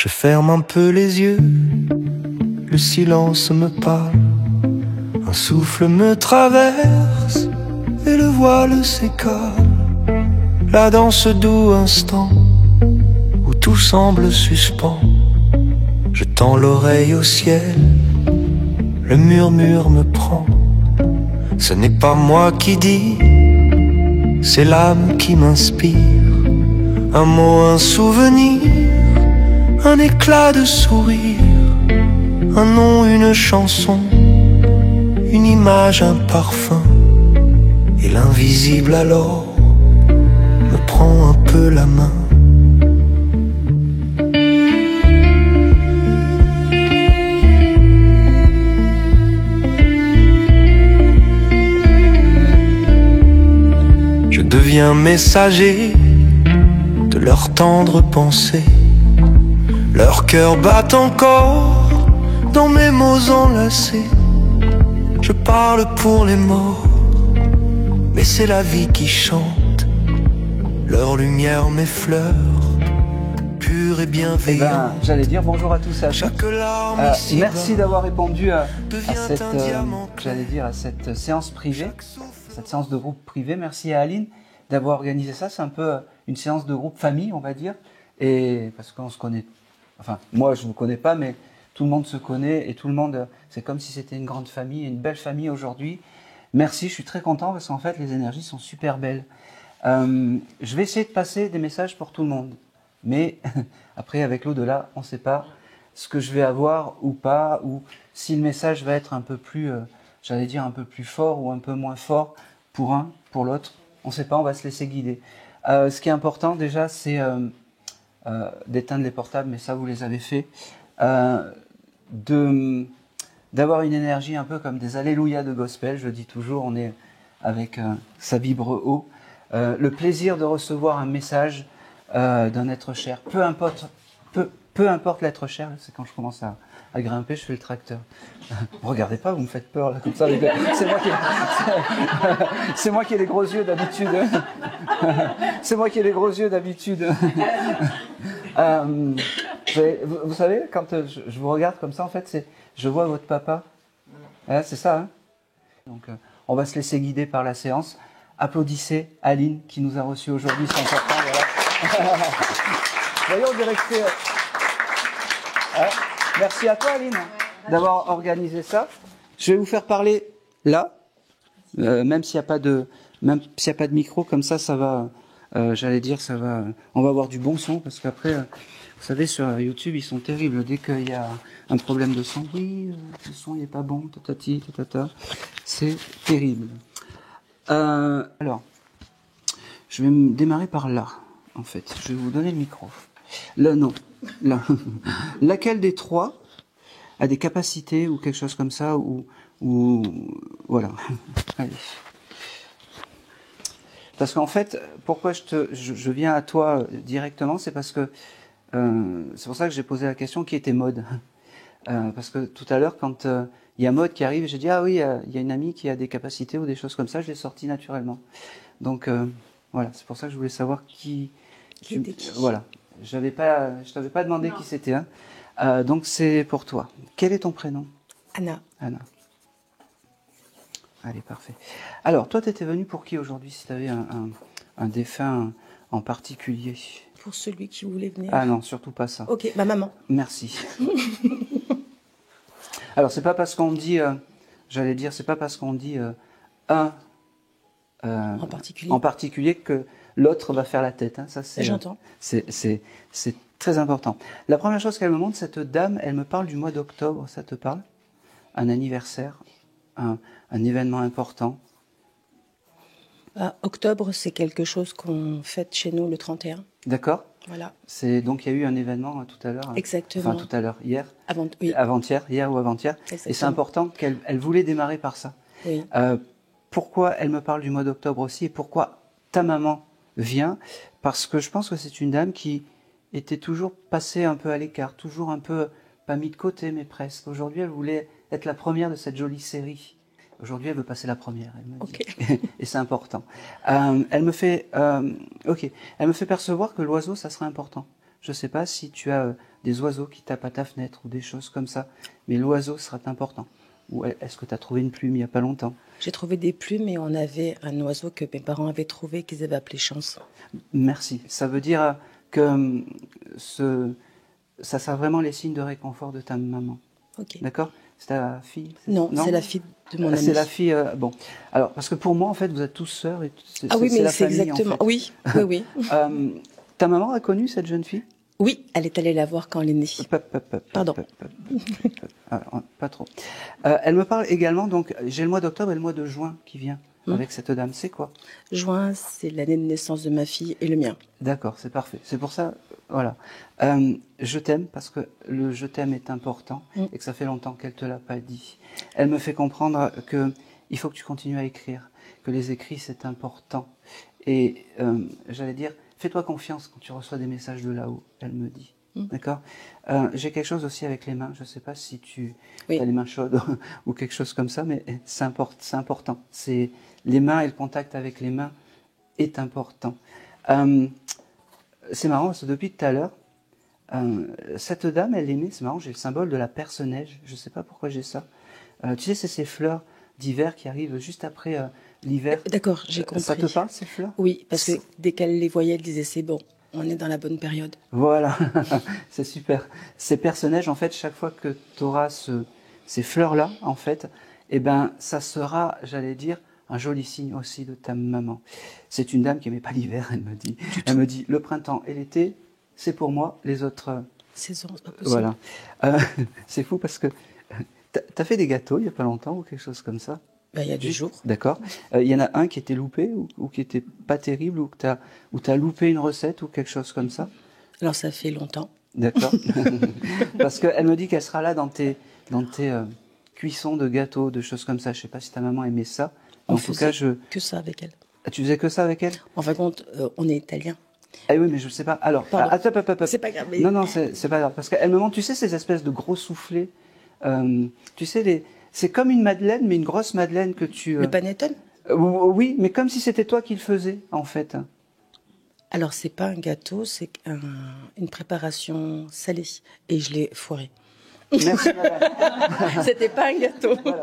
Je ferme un peu les yeux, le silence me parle, un souffle me traverse et le voile s'écale. Là dans ce doux instant où tout semble suspens, je tends l'oreille au ciel, le murmure me prend. Ce n'est pas moi qui dis, c'est l'âme qui m'inspire. Un mot, un souvenir, un éclat de sourire, un nom, une chanson, une image, un parfum. Et l'invisible alors me prend un peu la main. Je deviens messager de leurs tendres pensées. Leur cœur bat encore dans mes mots enlacés. Je parle pour les morts, mais c'est la vie qui chante. Leur lumière m'effleure, pure et bienveillante. J'allais dire bonjour à tous et à Chaque toutes. larme ici Merci d'avoir répondu à devient cette, un diamant. à cette séance privée, cette séance de groupe privé. Merci à Aline d'avoir organisé ça. C'est un peu une séance de groupe famille, on va dire. Et parce qu'on se connaît, enfin moi je ne vous connais pas, mais tout le monde se connaît et tout le monde, c'est comme si c'était une grande famille, une belle famille aujourd'hui. Merci, je suis très content parce qu'en fait les énergies sont super belles. Je vais essayer de passer des messages pour tout le monde, mais après avec l'au-delà, on ne sait pas ce que je vais avoir ou pas, ou si le message va être un peu plus, j'allais dire un peu plus fort ou un peu moins fort pour un, pour l'autre. On ne sait pas, on va se laisser guider. Ce qui est important déjà, c'est d'éteindre les portables, mais ça vous les avez fait, d'avoir une énergie un peu comme des alléluia de gospel. Je dis toujours, on est avec ça vibre haut. Le plaisir de recevoir un message d'un être cher, peu importe l'être cher. C'est quand je commence à grimper, je fais le tracteur. Regardez pas, vous me faites peur là comme ça. C'est moi qui ai les gros yeux d'habitude. C'est moi qui ai les gros yeux d'habitude. Vous savez, quand je vous regarde comme ça, en fait, je vois votre papa. Ouais, c'est ça, hein. Donc, on va se laisser guider par la séance. Applaudissez Aline qui nous a reçus aujourd'hui, c'est important. Voilà. Voyez, on dirait que c'est... Merci à toi, Aline, d'avoir organisé ça. Je vais vous faire parler là, même s'il n'y a pas de micro, comme ça va. J'allais dire, ça va. On va avoir du bon son parce qu'après, vous savez, sur YouTube, ils sont terribles. Dès qu'il y a un problème de son, oui, le son n'est pas bon, tatati, tatata, c'est terrible. Alors, je vais me démarrer par là, en fait. Je vais vous donner le micro. Là, non. Là. Laquelle des trois a des capacités ou quelque chose comme ça, ou voilà. Allez. Parce qu'en fait, pourquoi je viens à toi directement, c'est parce que c'est pour ça que j'ai posé la question qui était Maude. Parce que tout à l'heure, quand il y a Maude qui arrive, j'ai dit ah oui, il y a une amie qui a des capacités ou des choses comme ça, je l'ai sorti naturellement. Donc voilà, c'est pour ça que je voulais savoir qui était qui. Voilà, je t'avais pas demandé qui c'était. Hein. Donc c'est pour toi. Quel est ton prénom? Anna. Anna. Allez, parfait. Alors, toi, tu étais venue pour qui aujourd'hui, si tu avais un défunt en particulier? Pour celui qui voulait venir. Ah non, surtout pas ça. Ok, ma maman. Merci. Alors, c'est pas parce qu'on dit, j'allais dire, c'est pas parce qu'on dit en particulier que l'autre va faire la tête. Hein. Ça, c'est, j'entends. C'est très important. La première chose qu'elle me montre, cette dame, elle me parle du mois d'octobre. Ça te parle? Un anniversaire, un événement important. Octobre, c'est quelque chose qu'on fête chez nous le 31. D'accord. Voilà. Donc il y a eu un événement tout à l'heure. Exactement. Enfin tout à l'heure, hier. Oui. Avant-hier, hier ou avant-hier. Exactement. Et c'est important qu'elle voulait démarrer par ça. Oui. Pourquoi elle me parle du mois d'octobre aussi et pourquoi ta maman vient? Parce que je pense que c'est une dame qui était toujours passée un peu à l'écart, toujours un peu, pas mis de côté, mais presque. Aujourd'hui, elle voulait être la première de cette jolie série. Aujourd'hui, elle veut passer la première, elle me dit. Et c'est important. Elle me fait percevoir que l'oiseau, ça serait important. Je ne sais pas si tu as des oiseaux qui tapent à ta fenêtre ou des choses comme ça. Mais l'oiseau sera important. Ou est-ce que tu as trouvé une plume il n'y a pas longtemps? J'ai trouvé des plumes et on avait un oiseau que mes parents avaient trouvé qu'ils avaient appelé Chance. Merci. Ça veut dire que ça sert vraiment les signes de réconfort de ta maman. Ok. D'accord? C'est ta fille? Non, c'est la fille de mon ami. C'est la fille. Bon, alors parce que pour moi en fait vous êtes tous sœurs et Ah oui, mais la c'est famille, exactement. En fait. Oui, oui, oui. Ta maman a connu cette jeune fille? Oui, elle est allée la voir quand elle est née. Pardon. Alors, pas trop. Elle me parle également, donc j'ai le mois d'octobre et le mois de juin qui vient avec cette dame. C'est quoi? Juin, c'est l'année de naissance de ma fille et le mien. D'accord, c'est parfait. C'est pour ça, voilà. Je t'aime parce que le je t'aime est important et que ça fait longtemps qu'elle te l'a pas dit. Elle me fait comprendre que il faut que tu continues à écrire, que les écrits c'est important. Et j'allais dire, fais-toi confiance quand tu reçois des messages de là-haut, elle me dit. D'accord. J'ai quelque chose aussi avec les mains. Je ne sais pas si tu as les mains chaudes ou quelque chose comme ça, mais c'est important. C'est les mains et le contact avec les mains est important. C'est marrant parce que depuis tout à l'heure, cette dame, elle aimait. C'est marrant, j'ai le symbole de la perce-neige. Je ne sais pas pourquoi j'ai ça. Tu sais, c'est ces fleurs d'hiver qui arrivent juste après l'hiver. D'accord, j'ai compris. Ça te parle ces fleurs? Oui, parce que dès qu'elle les voyait, elle disait c'est bon. On est dans la bonne période. Voilà, c'est super. Ces personnages, en fait, chaque fois que tu auras ces fleurs-là, en fait, eh ben, ça sera, j'allais dire, un joli signe aussi de ta maman. C'est une dame qui n'aimait pas l'hiver, elle me dit. Elle me dit, le printemps et l'été, c'est pour moi, les autres... Saisons, c'est pas possible. Voilà. C'est fou parce que t'as fait des gâteaux il n'y a pas longtemps ou quelque chose comme ça? Il y a 2 jours. D'accord. Il y en a un qui était loupé ou qui était pas terrible ou que t'as loupé une recette ou quelque chose comme ça? Alors ça fait longtemps. D'accord. Parce qu'elle me dit qu'elle sera là dans tes cuissons de gâteaux, de choses comme ça. Je sais pas si ta maman aimait ça. On en tout cas, que ça avec elle. Tu faisais que ça avec elle? En fin de compte, on est italien. Ah oui, mais je ne sais pas. Alors, attends. C'est pas grave. Mais... Non, c'est pas grave. Parce qu'elle me montre, tu sais, ces espèces de gros soufflets. Tu sais, c'est comme une madeleine, mais une grosse madeleine que tu... Le panettone? Oui, mais comme si c'était toi qui le faisais, en fait. Alors, c'est pas un gâteau, c'est une préparation salée. Et je l'ai foiré. Merci, madame. C'était pas un gâteau. Voilà.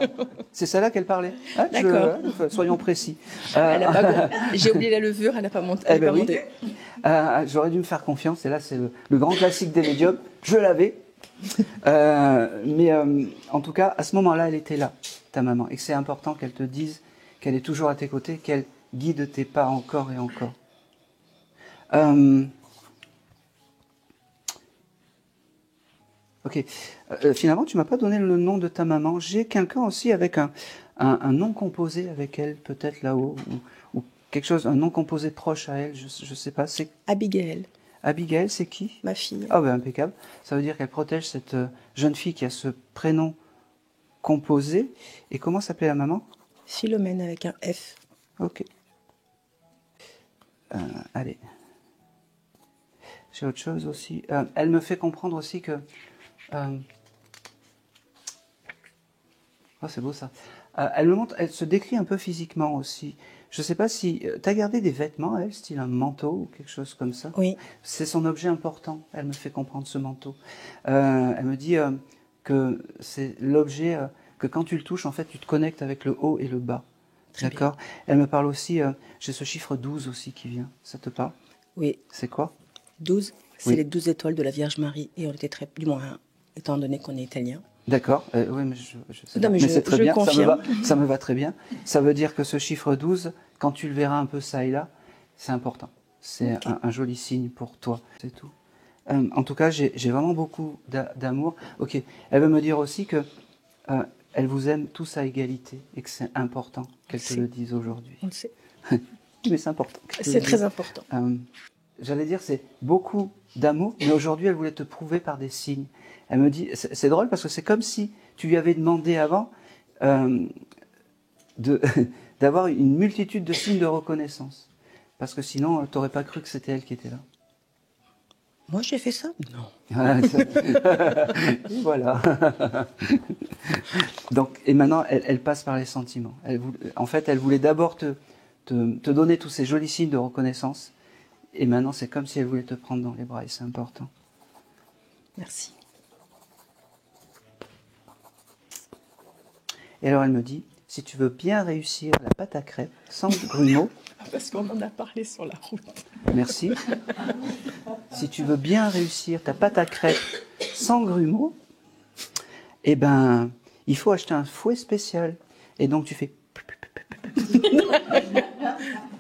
C'est ça là qu'elle parlait. Ah, d'accord. Soyons précis. J'ai oublié la levure, elle n'a pas monté. Elle oui. J'aurais dû me faire confiance. Et là, c'est le grand classique des médiums. Je l'avais. Mais en tout cas, à ce moment-là, elle était là, ta maman. Et que c'est important qu'elle te dise qu'elle est toujours à tes côtés, qu'elle guide tes pas encore et encore. Ok. Finalement, tu m'as pas donné le nom de ta maman. J'ai quelqu'un aussi avec un nom composé avec elle, peut-être là-haut, ou quelque chose, un nom composé proche à elle. Je sais pas. C'est Abigail. Abigail, c'est qui? Ma fille. Ah ben impeccable. Ça veut dire qu'elle protège cette jeune fille qui a ce prénom composé. Et comment s'appelait la maman? Philomène avec un F. Ok. Allez. J'ai autre chose aussi. Elle me fait comprendre aussi que... Oh, c'est beau ça. Elle me montre, elle se décrit un peu physiquement aussi. Je ne sais pas si... tu as gardé des vêtements, elle, style un manteau ou quelque chose comme ça? Oui. C'est son objet important. Elle me fait comprendre ce manteau. Elle me dit que c'est l'objet que quand tu le touches, en fait, tu te connectes avec le haut et le bas. D'accord. Elle me parle aussi... j'ai ce chiffre 12 aussi qui vient. Ça te parle? Oui. C'est quoi? 12, c'est les 12 étoiles de la Vierge Marie. Et on était très... Du moins, étant donné qu'on est italien. D'accord, oui, mais je sais non, mais c'est très bien, confirme. Ça me va très bien. Ça veut dire que ce chiffre 12, quand tu le verras un peu ça et là, c'est important. C'est un joli signe pour toi, c'est tout. En tout cas, j'ai vraiment beaucoup d'amour. Ok, elle veut me dire aussi que elle vous aime tous à égalité et que c'est important qu'elle te le dise aujourd'hui. On le sait. Mais c'est important. C'est très important. J'allais dire, c'est beaucoup d'amour, mais aujourd'hui, elle voulait te prouver par des signes. Elle me dit, c'est drôle parce que c'est comme si tu lui avais demandé avant d'avoir une multitude de signes de reconnaissance. Parce que sinon, tu n'aurais pas cru que c'était elle qui était là. Moi, j'ai fait ça? Non. Voilà. Donc, et maintenant, elle passe par les sentiments. En fait, elle voulait d'abord te donner tous ces jolis signes de reconnaissance. Et maintenant, c'est comme si elle voulait te prendre dans les bras, et c'est important. Merci. Et alors elle me dit, si tu veux bien réussir la pâte à crêpes sans grumeaux, Parce qu'on en a parlé sur la route. merci. Si tu veux bien réussir ta pâte à crêpes sans grumeaux, eh ben, il faut acheter un fouet spécial. Et donc tu fais...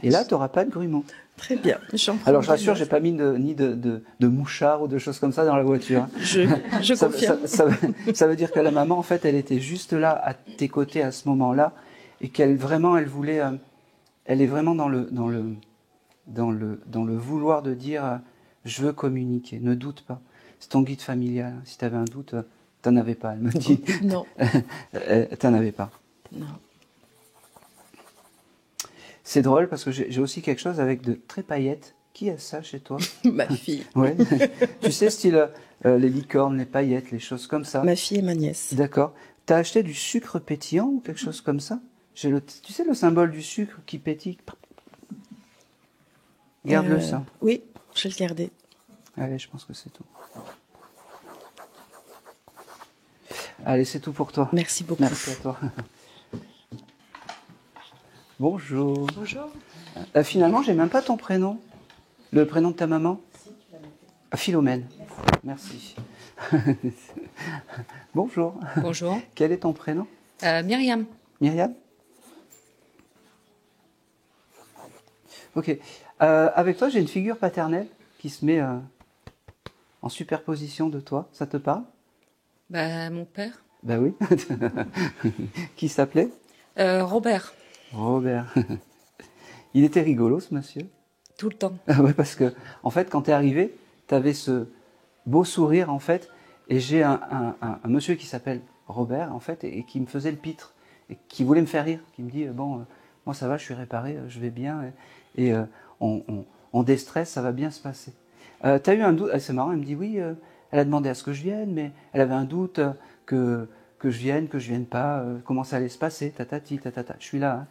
Et là, tu n'auras pas de grumeaux. Très bien. Alors je rassure, j'ai pas mis ni de mouchard ou de choses comme ça dans la voiture. Je confirme. Ça veut dire que la maman, en fait, elle était juste là à tes côtés à ce moment-là et qu'elle vraiment, elle voulait, elle est vraiment dans le vouloir de dire, je veux communiquer, ne doute pas. C'est ton guide familial. Si tu avais un doute, t'en avais pas. Elle me dit. Non. T'en avais pas. Non. C'est drôle parce que j'ai aussi quelque chose avec de très paillettes. Qui a ça chez toi? Ma fille. Ouais. Tu sais, style les licornes, les paillettes, les choses comme ça. Ma fille et ma nièce. D'accord. T'as acheté du sucre pétillant ou quelque chose comme ça? Tu sais le symbole du sucre qui pétille? Garde-le ça. Oui, je vais le garder. Allez, je pense que c'est tout. Allez, c'est tout pour toi. Merci beaucoup. Merci à toi. Bonjour. Bonjour. Finalement, j'ai même pas ton prénom. Le prénom de ta maman? Philomène. Merci. Bonjour. Bonjour. Quel est ton prénom? Myriam. Myriam? Ok. Avec toi, j'ai une figure paternelle qui se met en superposition de toi. Ça te parle? Mon père. Ben oui. Qui s'appelait? Robert. Robert. Il était rigolo, ce monsieur. Tout le temps. Ouais, parce que, en fait, quand tu es arrivé, tu avais ce beau sourire, en fait, et j'ai un monsieur qui s'appelle Robert, en fait, et qui me faisait le pitre, et qui voulait me faire rire, qui me dit, moi ça va, je suis réparé, je vais bien, et on déstresse, ça va bien se passer. Tu as eu un doute, c'est marrant, elle me dit, oui, elle a demandé à ce que je vienne, mais elle avait un doute que je vienne pas, comment ça allait se passer, tatati, tatata. Je suis là, hein.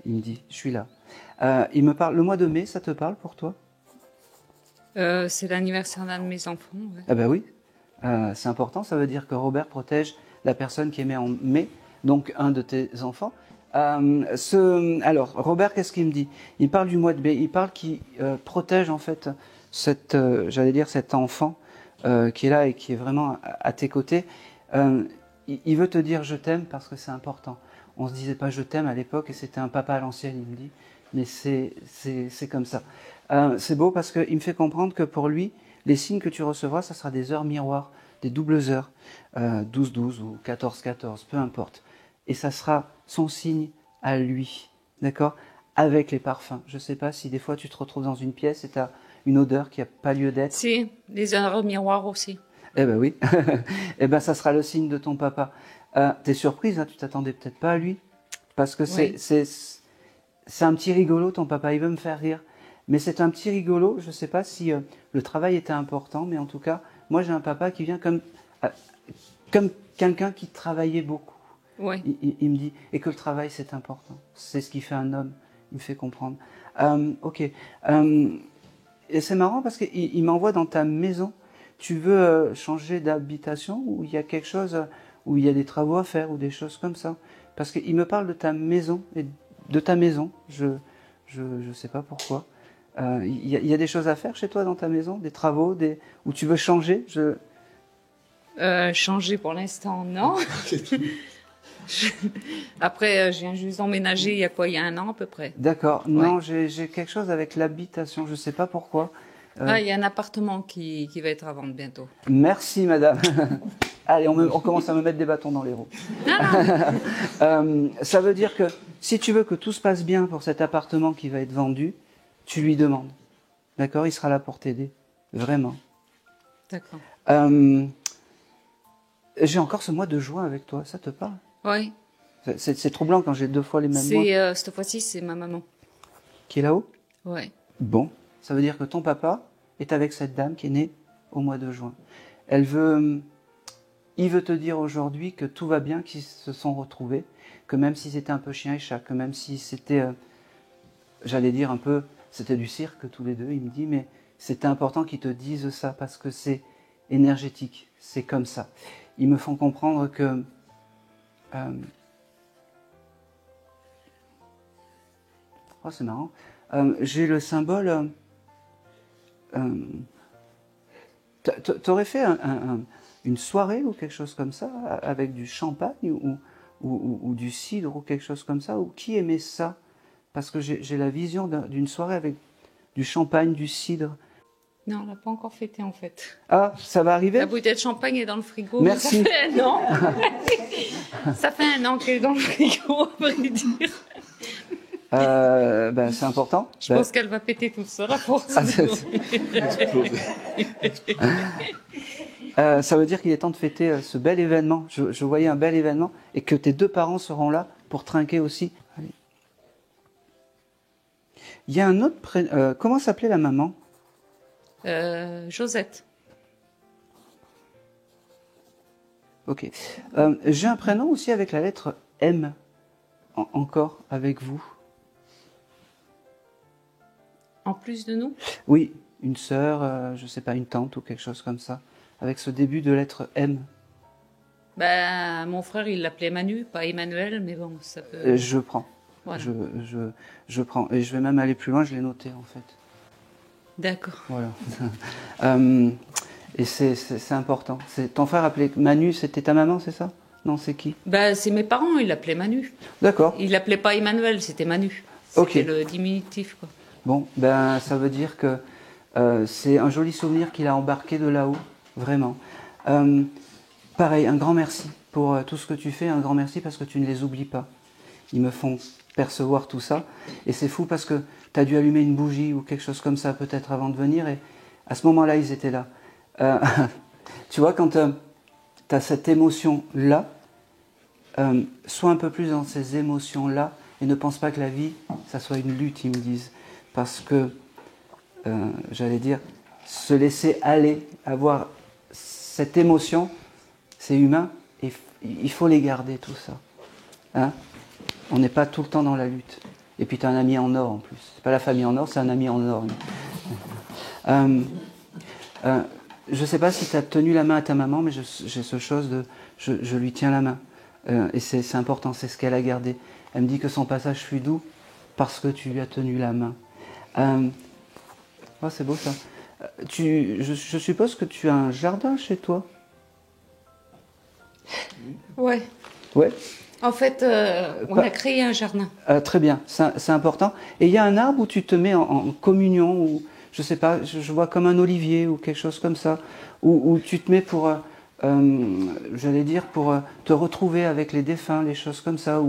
Il me dit, je suis là. Il me parle, le mois de mai, ça te parle pour toi? C'est l'anniversaire d'un de mes enfants. Ouais. Ah ben oui, c'est important, ça veut dire que Robert protège la personne qui est née en mai, donc un de tes enfants. Alors, Robert, qu'est-ce qu'il me dit? Il parle du mois de mai, il parle qu'il protège en fait j'allais dire cet enfant qui est là et qui est vraiment à tes côtés. Il veut te dire je t'aime parce que c'est important. On se disait pas je t'aime à l'époque et c'était un papa à l'ancienne, il me dit, mais c'est comme ça. C'est beau parce qu'il me fait comprendre que pour lui, les signes que tu recevras, ça sera des heures miroirs, des doubles heures, 12-12 ou 14-14, peu importe. Et ça sera son signe à lui, d'accord? Avec les parfums. Je ne sais pas si des fois tu te retrouves dans une pièce et tu as une odeur qui n'a pas lieu d'être. Si, les heures miroirs aussi. Eh ben oui, eh ben ça sera le signe de ton papa. T'es surprise, hein, tu t'attendais peut-être pas à lui, parce que Oui. c'est un petit rigolo, ton papa, il veut me faire rire. Mais c'est un petit rigolo, je ne sais pas si le travail était important, mais en tout cas, moi j'ai un papa qui vient comme quelqu'un qui travaillait beaucoup. Oui. Il me dit, et que le travail c'est important, c'est ce qui fait un homme, il me fait comprendre. Ok, et c'est marrant parce qu'il m'envoie dans ta maison. Tu veux changer d'habitation ou il y a quelque chose où il y a des travaux à faire ou des choses comme ça? Parce qu'il me parle de ta maison et de ta maison. Je sais pas pourquoi. Il y a des choses à faire chez toi dans ta maison, des travaux, où tu veux changer. Changer pour l'instant, non. Après, je viens juste d'emménager il y a un an à peu près. D'accord. Ouais. Non, j'ai quelque chose avec l'habitation. Je sais pas pourquoi. Il y a un appartement qui va être à vendre bientôt. Merci, madame. Allez, on commence à me mettre des bâtons dans les roues. Ça veut dire que si tu veux que tout se passe bien pour cet appartement qui va être vendu, tu lui demandes. D'accord? Il sera là pour t'aider. Vraiment. D'accord. J'ai encore ce mois de juin avec toi. Ça te parle? Oui. C'est troublant quand j'ai 2 fois les mêmes mois. Cette fois-ci, c'est ma maman. Qui est là-haut? Oui. Bon. Ça veut dire que ton papa est avec cette dame qui est née au mois de juin. Il veut te dire aujourd'hui que tout va bien, qu'ils se sont retrouvés, que même si c'était un peu chien et chat, que même si c'était, j'allais dire un peu, c'était du cirque tous les deux, il me dit, mais c'était important qu'ils te disent ça, parce que c'est énergétique. C'est comme ça. Ils me font comprendre que oh, c'est marrant. J'ai le symbole. T'aurais fait une soirée ou quelque chose comme ça avec du champagne ou du cidre ou quelque chose comme ça, ou qui aimait ça? Parce que j'ai la vision d'une soirée avec du champagne, du cidre. Non, on l'a pas encore fêté en fait. Ah, ça va arriver? La bouteille de champagne est dans le frigo. Merci. Ça fait un an. Ça fait un an qu'elle est dans le frigo, à vrai dire. Ben, c'est important. Je pense qu'elle va péter toute seule à force. Ça veut dire qu'il est temps de fêter ce bel événement. Je voyais un bel événement et que tes deux parents seront là pour trinquer aussi. Allez. Il y a un autre prénom. Comment s'appelait la maman? Josette. Ok. J'ai un prénom aussi avec la lettre M. Encore avec vous. En plus de nous? Oui, une sœur, je sais pas, une tante ou quelque chose comme ça. Avec ce début de lettre M. Ben, mon frère, il l'appelait Manu, pas Emmanuel, mais bon, ça peut... Je prends. Voilà. Je prends. Et je vais même aller plus loin, je l'ai noté en fait. D'accord. Voilà. Et c'est important. Ton frère appelé Manu, c'était ta maman, c'est ça? Non, c'est qui? Ben, c'est mes parents, ils l'appelaient Manu. D'accord. Il l'appelait pas Emmanuel, c'était Manu. C'était Ok. le diminutif, quoi. Bon, ben ça veut dire que c'est un joli souvenir qu'il a embarqué de là-haut, vraiment. Pareil, un grand merci pour tout ce que tu fais, un grand merci parce que tu ne les oublies pas. Ils me font percevoir tout ça. Et c'est fou parce que tu as dû allumer une bougie ou quelque chose comme ça peut-être avant de venir. Et à ce moment-là, ils étaient là. Tu vois, quand tu as cette émotion-là, sois un peu plus dans ces émotions-là et ne pense pas que la vie, ça soit une lutte, ils me disent. Parce que, j'allais dire, se laisser aller, avoir cette émotion, c'est humain, et il faut les garder, tout ça. Hein? On n'est pas tout le temps dans la lutte. Et puis tu as un ami en or en plus. C'est pas la famille en or, c'est un ami en or. Je ne sais pas si tu as tenu la main à ta maman, mais j'ai ce chose de... Je lui tiens la main. Et c'est important, c'est ce qu'elle a gardé. Elle me dit que son passage fut doux parce que tu lui as tenu la main. Oh, c'est beau ça. Je suppose que tu as un jardin chez toi? Ouais. Ouais. En fait, on a créé un jardin. Très bien, c'est important. Et il y a un arbre où tu te mets en communion, ou je sais pas, je vois comme un olivier ou quelque chose comme ça, où tu te mets pour, j'allais dire, pour te retrouver avec les défunts, les choses comme ça,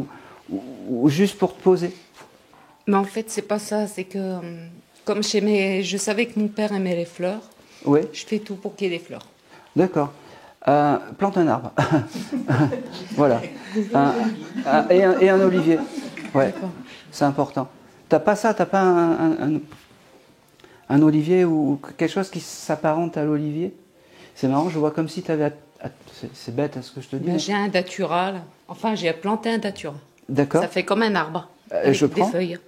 ou juste pour te poser. Mais en fait, c'est pas ça. C'est que, comme je savais que mon père aimait les fleurs, Oui, je fais tout pour qu'il y ait des fleurs. d'accord. Plante un arbre. Voilà. Et un olivier. Ouais, c'est important. T'as pas ça, t'as pas un olivier ou quelque chose qui s'apparente à l'olivier? C'est marrant, je vois comme si tu avais... C'est bête ce que je te dis. Ben, mais- j'ai un datura, là. Enfin, j'ai planté un datura. D'accord. Ça fait comme un arbre. Avec Je des prends. feuilles.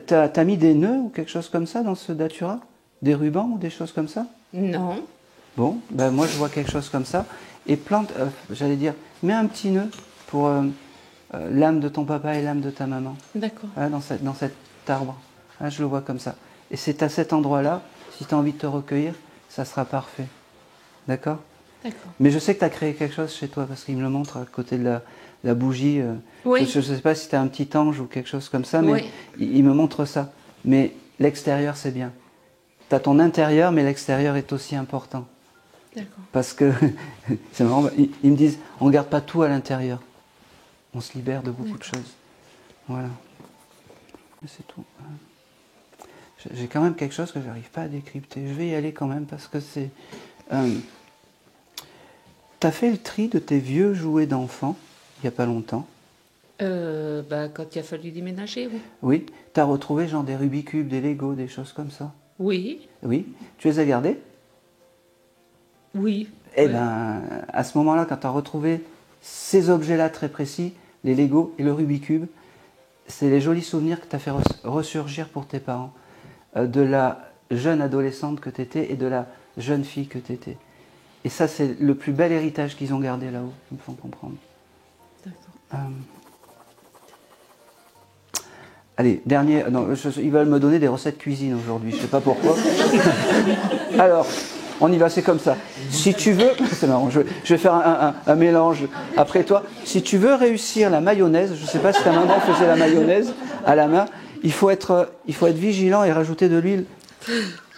T'as mis des nœuds ou quelque chose comme ça dans ce datura? Des rubans ou des choses comme ça? Non. Bon, ben moi je vois quelque chose comme ça. Et plante, j'allais dire, mets un petit nœud pour l'âme de ton papa et l'âme de ta maman. D'accord. Voilà, dans cet arbre. Là, je le vois comme ça. Et c'est à cet endroit-là, si tu as envie de te recueillir, ça sera parfait. D'accord? D'accord. Mais je sais que tu as créé quelque chose chez toi, parce qu'il me le montre à côté de la bougie. Oui. Je ne sais pas si tu as un petit ange ou quelque chose comme ça, mais Oui. il me montre ça. Mais l'extérieur, c'est bien. Tu as ton intérieur, mais l'extérieur est aussi important. D'accord. Parce que, c'est marrant, ils me disent, on ne garde pas tout à l'intérieur. On se libère de beaucoup de choses. Voilà. C'est tout. J'ai quand même quelque chose que je n'arrive pas à décrypter. Je vais y aller quand même parce que c'est... T'as fait le tri de tes vieux jouets d'enfants, il n'y a pas longtemps. Quand il a fallu déménager, oui. Oui. T'as retrouvé genre des Rubik's Cube, des Lego, des choses comme ça. Oui. Oui. Tu les as gardés? Oui. Eh Ouais. bien, à ce moment-là, quand tu as retrouvé ces objets-là très précis, les Lego et le Rubik's Cube, c'est les jolis souvenirs que tu as fait ressurgir pour tes parents, de la jeune adolescente que tu étais et de la jeune fille que tu étais. Et ça, c'est le plus bel héritage qu'ils ont gardé là-haut, ils me font comprendre. D'accord. Allez, dernier. Non, ils veulent me donner des recettes cuisine aujourd'hui, je ne sais pas pourquoi. Alors, on y va, c'est comme ça. Si tu veux, c'est marrant, je vais faire un mélange après toi. Si tu veux réussir la mayonnaise, je ne sais pas si ta maman faisait la mayonnaise à la main, il faut être vigilant et rajouter de l'huile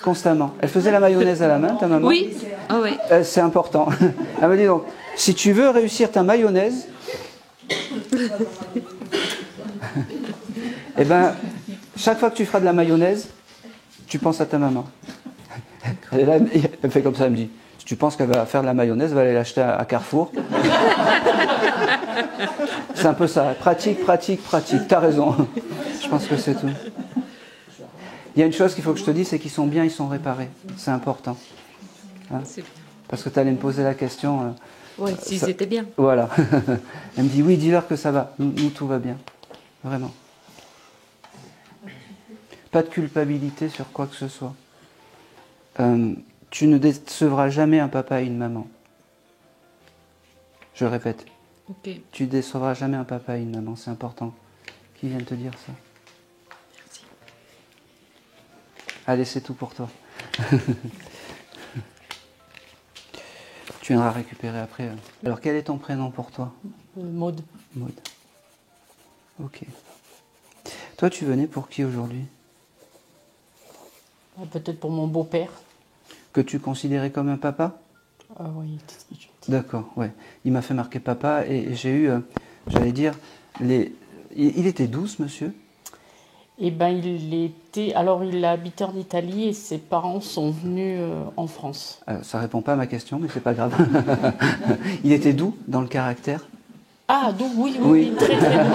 constamment. Elle faisait la mayonnaise à la main, ta maman? Oui. Ah oui. C'est important. Elle me dit donc, si tu veux réussir ta mayonnaise, eh ben, chaque fois que tu feras de la mayonnaise, tu penses à ta maman. Elle, est là, elle fait comme ça, elle me dit, si tu penses qu'elle va faire de la mayonnaise, va aller l'acheter à Carrefour. C'est un peu ça, pratique, pratique, pratique, t'as raison. Je pense que c'est tout. Il y a une chose qu'il faut que je te dise, c'est qu'ils sont bien, ils sont réparés. C'est important. Hein? Parce que tu allais me poser la question. Oui, s'ils étaient bien. Voilà. Elle me dit, oui, dis-leur que ça va. Nous, tout va bien. Vraiment. Pas de culpabilité sur quoi que ce soit. Tu ne décevras jamais un papa et une maman. Je le répète. Ok. Tu ne décevras jamais un papa et une maman. C'est important. Qui vient de te dire ça? Merci. Allez, c'est tout pour toi. Tu viendras récupérer après. Alors, quel est ton prénom pour toi? Maud. Maud. Ok. Toi, tu venais pour qui aujourd'hui? Peut-être pour mon beau-père. Que tu considérais comme un papa? Ah oui. D'accord, ouais. Il m'a fait marquer papa et j'ai eu, j'allais dire, il était doux, ce monsieur? Eh ben, il a habité en Italie et ses parents sont venus en France. Ça répond pas à ma question, mais c'est pas grave. Il était doux dans le caractère? Ah, doux, oui, très très doux.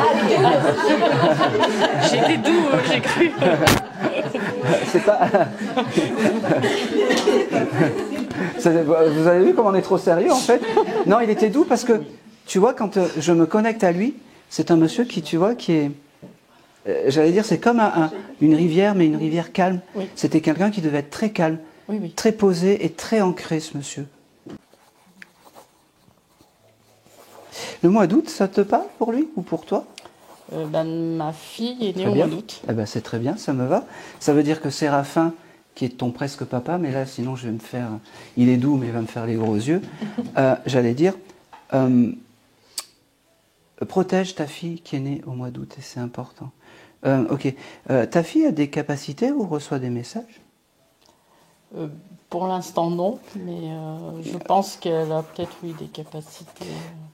J'étais doux, j'ai cru. C'est pas... Vous avez vu comment on est trop sérieux en fait? Non, il était doux parce que, tu vois, quand je me connecte à lui, c'est un monsieur qui, tu vois, qui est... j'allais dire, c'est comme une rivière, mais une rivière calme. Oui. C'était quelqu'un qui devait être très calme, Oui. très posé et très ancré, ce monsieur. Le mois d'août, ça te parle pour lui ou pour toi? Ma fille est née Très au bien. mois d'août. Eh ben, c'est très bien, ça me va. Ça veut dire que Séraphin, qui est ton presque papa, mais là, sinon, je vais me faire... Il est doux, mais il va me faire les gros yeux. J'allais dire, protège ta fille qui est née au mois d'août, et c'est important. Ok. Ta fille a des capacités ou reçoit des messages? Pour l'instant, non, mais je pense qu'elle a peut-être eu des capacités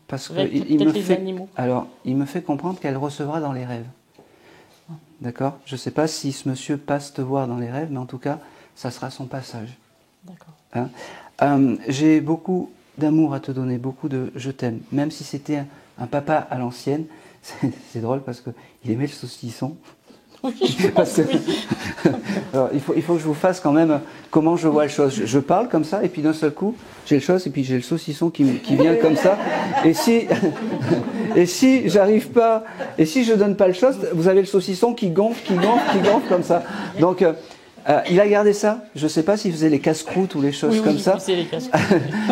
Parce que avec il me peut-être les fait... animaux. Alors, il me fait comprendre qu'elle recevra dans les rêves. D'accord? Je ne sais pas si ce monsieur passe te voir dans les rêves, mais en tout cas, ça sera son passage. D'accord. Hein? J'ai beaucoup d'amour à te donner, beaucoup de je t'aime. Même si c'était un papa à l'ancienne, c'est drôle parce qu'il aimait le saucisson. Oui, Parce que... Alors, il faut que je vous fasse quand même comment je vois les choses. Je parle comme ça, et puis d'un seul coup, j'ai le chose, et puis j'ai le saucisson qui vient comme ça. Et si j'arrive pas, et si je donne pas le chose, vous avez le saucisson qui gonfle comme ça. Donc, il a gardé ça. Je sais pas s'il faisait les casse-croûtes ou les choses comme ça. Les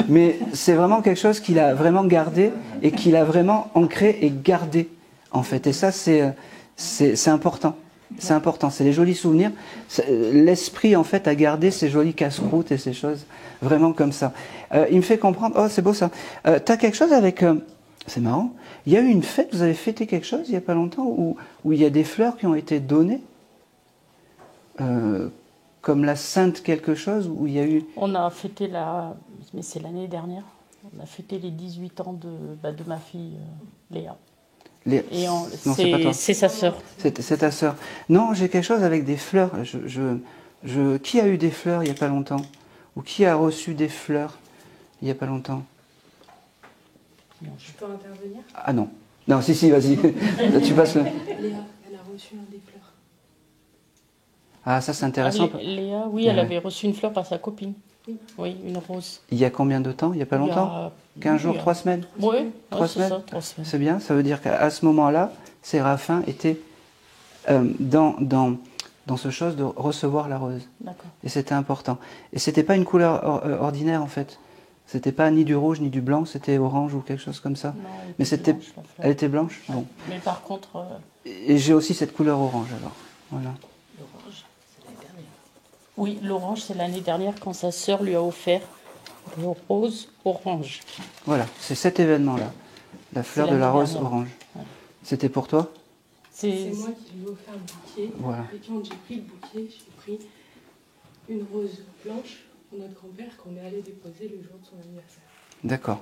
Mais c'est vraiment quelque chose qu'il a vraiment gardé, et qu'il a vraiment ancré et gardé, en fait. Et ça, c'est important. C'est important, c'est les jolis souvenirs. L'esprit, en fait, a gardé ces jolis casse-croûtes et ces choses vraiment comme ça. Il me fait comprendre... Oh, c'est beau ça. T'as quelque chose avec... c'est marrant. Il y a eu une fête, vous avez fêté quelque chose il n'y a pas longtemps, où il y a des fleurs qui ont été données, comme la Sainte quelque chose, où il y a eu... On a fêté mais c'est l'année dernière, on a fêté les 18 ans de ma fille Léa. Non, c'est pas toi. C'est sa sœur. C'est ta sœur. Non, j'ai quelque chose avec des fleurs. Qui a eu des fleurs il n'y a pas longtemps? Ou qui a reçu des fleurs il n'y a pas longtemps? Je peux intervenir? Ah non. Non, si, vas-y. Tu passes le... Léa, elle a reçu un des fleurs. Ah, ça c'est intéressant. Léa, oui, elle avait reçu une fleur par sa copine. Oui, une rose. Il y a combien de temps? Il n'y a pas longtemps? 15 jours, 3 semaines? Oui, 3 semaines. ça, 3 semaines. C'est bien, ça veut dire qu'à ce moment-là, Séraphin était dans ce chose de recevoir la rose. D'accord. Et c'était important. Et c'était pas une couleur ordinaire en fait. C'était pas ni du rouge ni du blanc, c'était orange ou quelque chose comme ça. Non, Mais c'était, blanche, la fleur. elle était blanche. Bon. Mais par contre, Et j'ai aussi cette couleur orange alors. Voilà. L'orange, c'est l'année dernière. oui, l'orange, c'est l'année dernière quand sa sœur lui a offert le rose orange. Voilà, c'est cet événement-là. La fleur de l'année la rose dernière. orange. Ouais. C'était pour toi? C'est moi qui lui ai offert le bouquet. Voilà. Et quand j'ai pris le bouquet, j'ai pris une rose blanche pour notre grand-père qu'on est allé déposer le jour de son anniversaire. D'accord.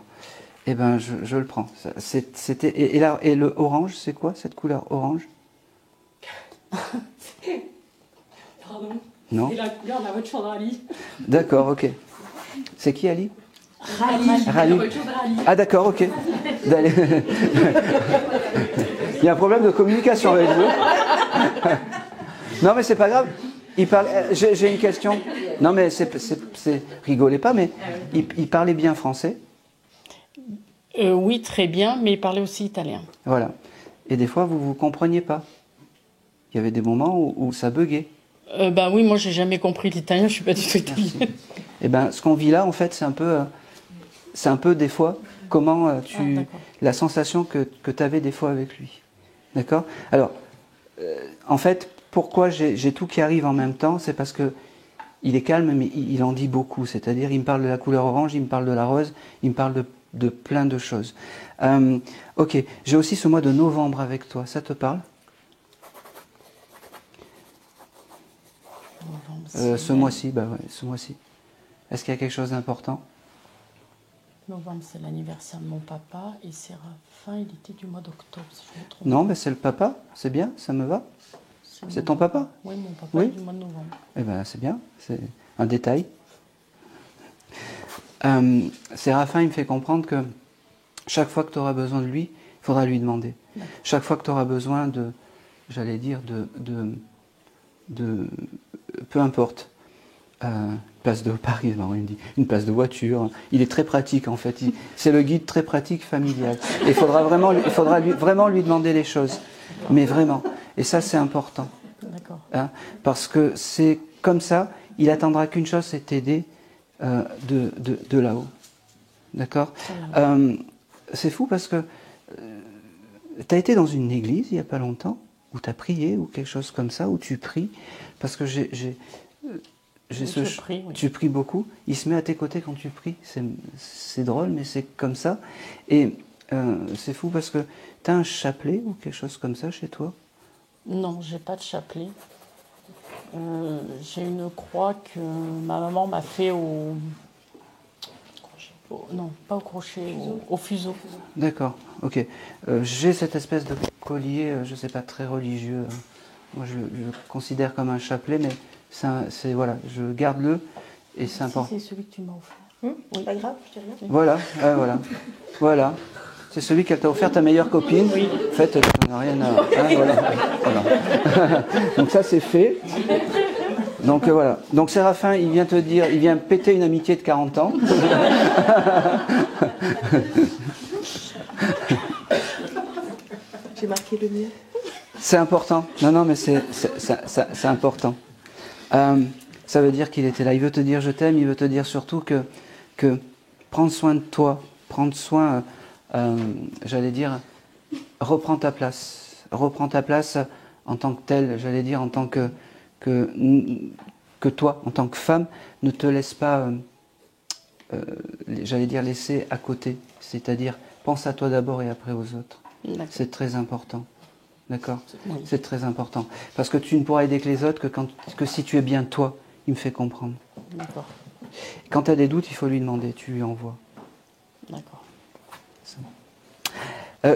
Eh ben, je le prends. C'était et le orange, c'est quoi cette couleur orange? Pardon. Non. C'est la couleur de la voiture de rallye. D'accord, ok. C'est qui Ali? Rallye. Rallye. La voiture de rallye. Ah d'accord, ok. D'aller- Il y a un problème de communication avec vous. Non mais c'est pas grave. Il parle. J'ai une question. Non mais rigolez pas, mais il parlait bien français. Oui, très bien, mais il parlait aussi italien. Voilà. Et des fois vous compreniez pas. Il y avait des moments où ça buguait. Ben oui, moi j'ai jamais compris l'italien, je suis pas du tout italienne. Et ben ce qu'on vit là en fait c'est un peu des fois comment la sensation que tu avais des fois avec lui. D'accord? Alors en fait pourquoi j'ai tout qui arrive en même temps, c'est parce que il est calme mais il en dit beaucoup, c'est-à-dire il me parle de la couleur orange, il me parle de la rose, il me parle de plein de choses. Ok, j'ai aussi ce mois de novembre avec toi, ça te parle? Ce mois-ci, bah ouais, ce mois-ci. Est-ce qu'il y a quelque chose d'important? Novembre, c'est l'anniversaire de mon papa et Séraphin, il était du mois d'octobre, si je me trompe. Non, mais c'est le papa, c'est bien, ça me va. C'est ton papa? Oui, mon papa Oui. est du mois de novembre. Eh ben c'est bien, c'est un détail. Séraphin, il me fait comprendre que chaque fois que tu auras besoin de lui, il faudra lui demander. Chaque fois que tu auras besoin de, j'allais dire, de peu importe, place de Paris, non, il me dit, une place de voiture. Il est très pratique en fait. C'est le guide très pratique familial. Et il faudra vraiment lui demander les choses, mais vraiment. Et ça c'est important. D'accord. Hein, parce que c'est comme ça, il attendra qu'une chose, c'est t'aider de là-haut. D'accord? C'est fou parce que tu as été dans une église il n'y a pas longtemps, où tu as prié, ou quelque chose comme ça, où tu pries, parce que tu pries beaucoup, il se met à tes côtés quand tu pries, c'est drôle, mais c'est comme ça. Et c'est fou parce que tu as un chapelet ou quelque chose comme ça chez toi? Non, j'ai pas de chapelet. J'ai une croix que ma maman m'a fait non, pas au crochet, au fuseau. D'accord, ok. J'ai cette espèce de collier, je ne sais pas, très religieux. Moi, je le considère comme un chapelet, mais c'est voilà, je garde-le et c'est important. C'est celui que tu m'as offert. Oui. Pas grave, je dis rien. Voilà, voilà. C'est celui qu'elle t'a offert ta meilleure copine. Oui. En fait, tu n'en as rien à... Hein, voilà. Donc ça, c'est fait. Donc voilà. Donc Séraphin, il vient te dire, il vient péter une amitié de 40 ans. J'ai marqué le mien. C'est important. Non, mais c'est important. Ça veut dire qu'il était là. Il veut te dire je t'aime. Il veut te dire surtout que prendre soin de toi, prendre soin, j'allais dire, reprends ta place. Reprends ta place en tant que telle, j'allais dire, en tant que toi, en tant que femme, ne te laisse pas, j'allais dire, laisser à côté. C'est-à-dire, pense à toi d'abord et après aux autres. C'est très important. D'accord? Oui. C'est très important. Parce que tu ne pourras aider que les autres que si tu es bien toi. Il me fait comprendre. D'accord. Quand tu as des doutes, il faut lui demander. Tu lui envoies. D'accord.